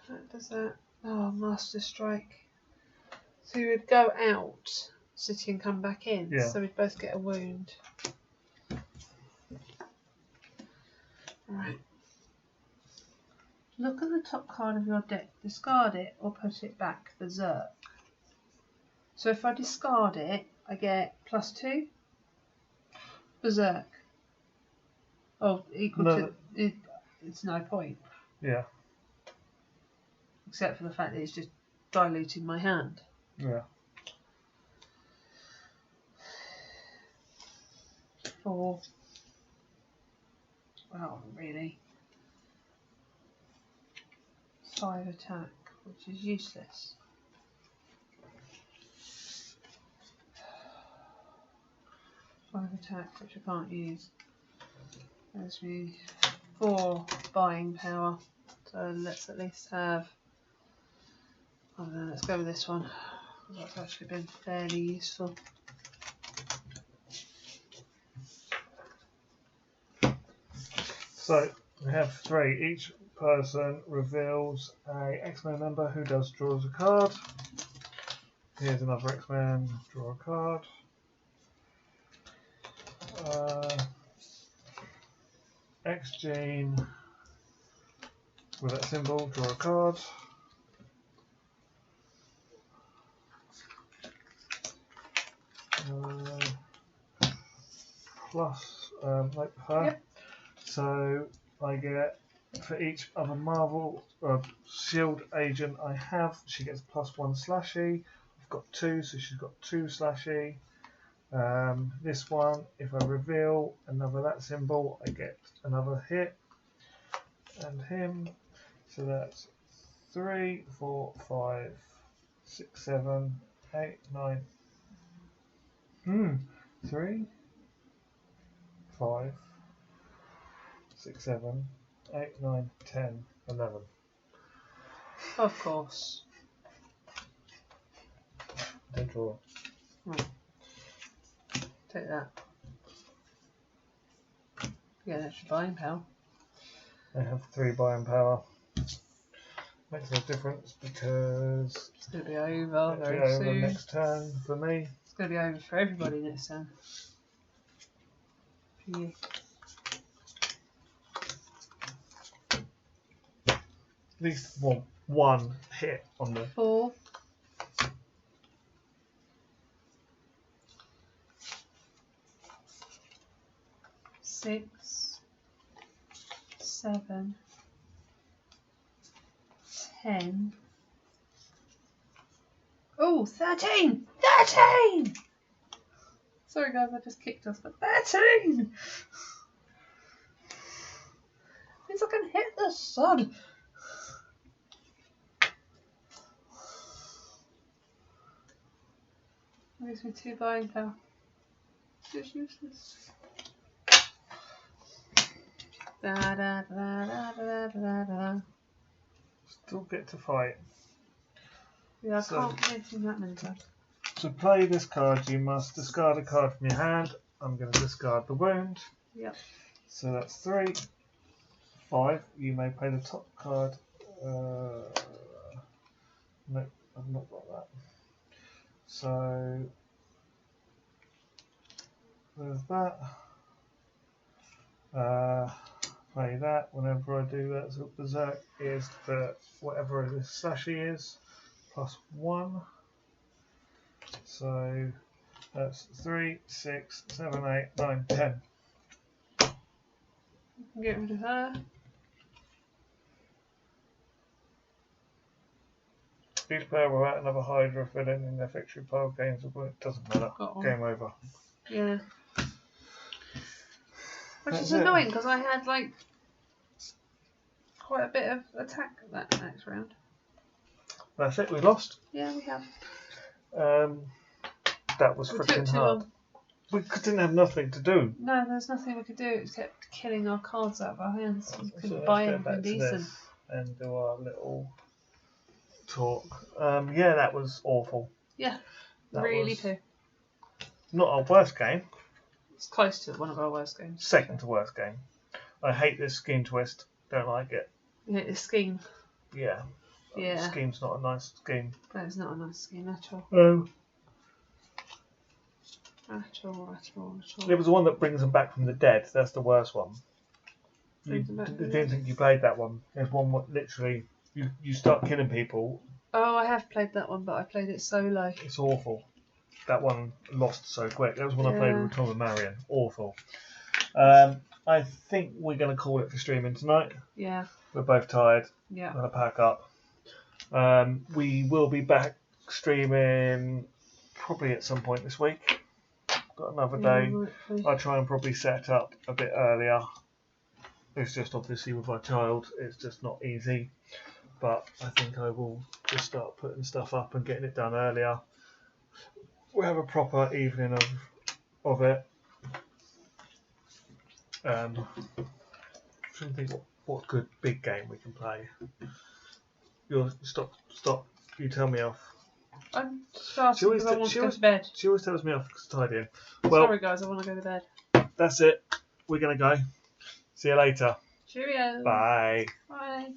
that does that. Oh, Master Strike. So you would go out, city, and come back in. Yeah. So we'd both get a wound. Right. Look at the top card of your deck, discard it, or put it back berserk. So if I discard it, I get +2. Berserk. Oh, equal No, to. It's no point. Yeah. Except for the fact that it's just diluting my hand. Yeah. 4. Well, really. 5 attack, which is useless. 5 attack, which I can't use. There's me 4 buying power. So let's at least have. I don't know, let's go with this one. That's actually been fairly useful. So we have 3. Each person reveals a X-Men member who draws a card. Here's another X-Men. Draw a card. X-Gene with that symbol. Draw a card. Plus, like her. Yep. So I get, for each other Marvel Shield agent I have, she gets +1 slashy. I've got 2, so she's got 2 slashy. This one, if I reveal another that symbol, I get another hit. And him, so that's 3, 4, 5, 6, 7, 8, 9. 3, 5, 6, 7, 8, 9, 10, 11. Of course. Don't draw. Take that. Get an extra buying power. I have 3 buying power. makes no difference because It's going to be over it'll be very over soon. next turn for me. It's going to be over for everybody next turn. For you. At least want one hit on the 4. 6, 7, 10. Oh, 13! 13! Sorry guys, I just kicked us, but 13! Means I can hit the sun. Gives me 2 buying power. Just useless. Da da da da da da da. still get to fight. Yeah, I So- can't do anything that many times. To play this card, you must discard a card from your hand. I'm going to discard the wound. Yep. So that's 3. 5. You may play the top card. No, I've not got that. So there's that. Play that. Whenever I do that, so Berserk is the whatever this slashy is +1. So that's 3, 6, 7, 8, 9, 10. Get rid of her. Each player will add another Hydra fill in their victory pile. Games of it doesn't matter. Got one. Game over. Yeah. Which That's is it. annoying because I had like quite a bit of attack that next round. That's it. We lost. Yeah, we have. That was We freaking took too hard. long. We didn't have nothing to do. No, there's nothing we could do. It kept killing our cards out of our hands. We So couldn't let's buy go anything back to decent. this and do our little talk. Yeah, that was awful. Yeah, That really was poo. not our worst game. It's close to one of our worst games. Second to worst game. I hate this scheme twist. Don't like it. Yeah, it's scheme. Yeah. Yeah. Scheme's not a nice scheme. That is not a nice scheme at all. At all, at all, at all. It was the one that brings them back from the dead. That's the worst one. You Brings them back from the didn't dead. think you played that one. There's one what literally you start killing people. Oh, I have played that one, but I played it solo. It's awful. That one lost so quick. That was when I played Yeah. with Tom and Marion. Awful. I think we're going to call it for streaming tonight. Yeah, We're both tired. yeah. I'm going to pack up. We will be back streaming probably at some point this week. Got another day. Yeah, I'll try and probably set up a bit earlier. It's just obviously with my child, it's just not easy. But I think I will just start putting stuff up and getting it done earlier. We'll have a proper evening of it. Trying to think what good big game we can play. You'll stop. You tell me off. I'm starting She always because I t- want she to go always- to bed. She always tells me off because tidying. Well, Sorry guys, I want to go to bed. that's it. We're gonna go. See you later. Cheerio. Bye. Bye.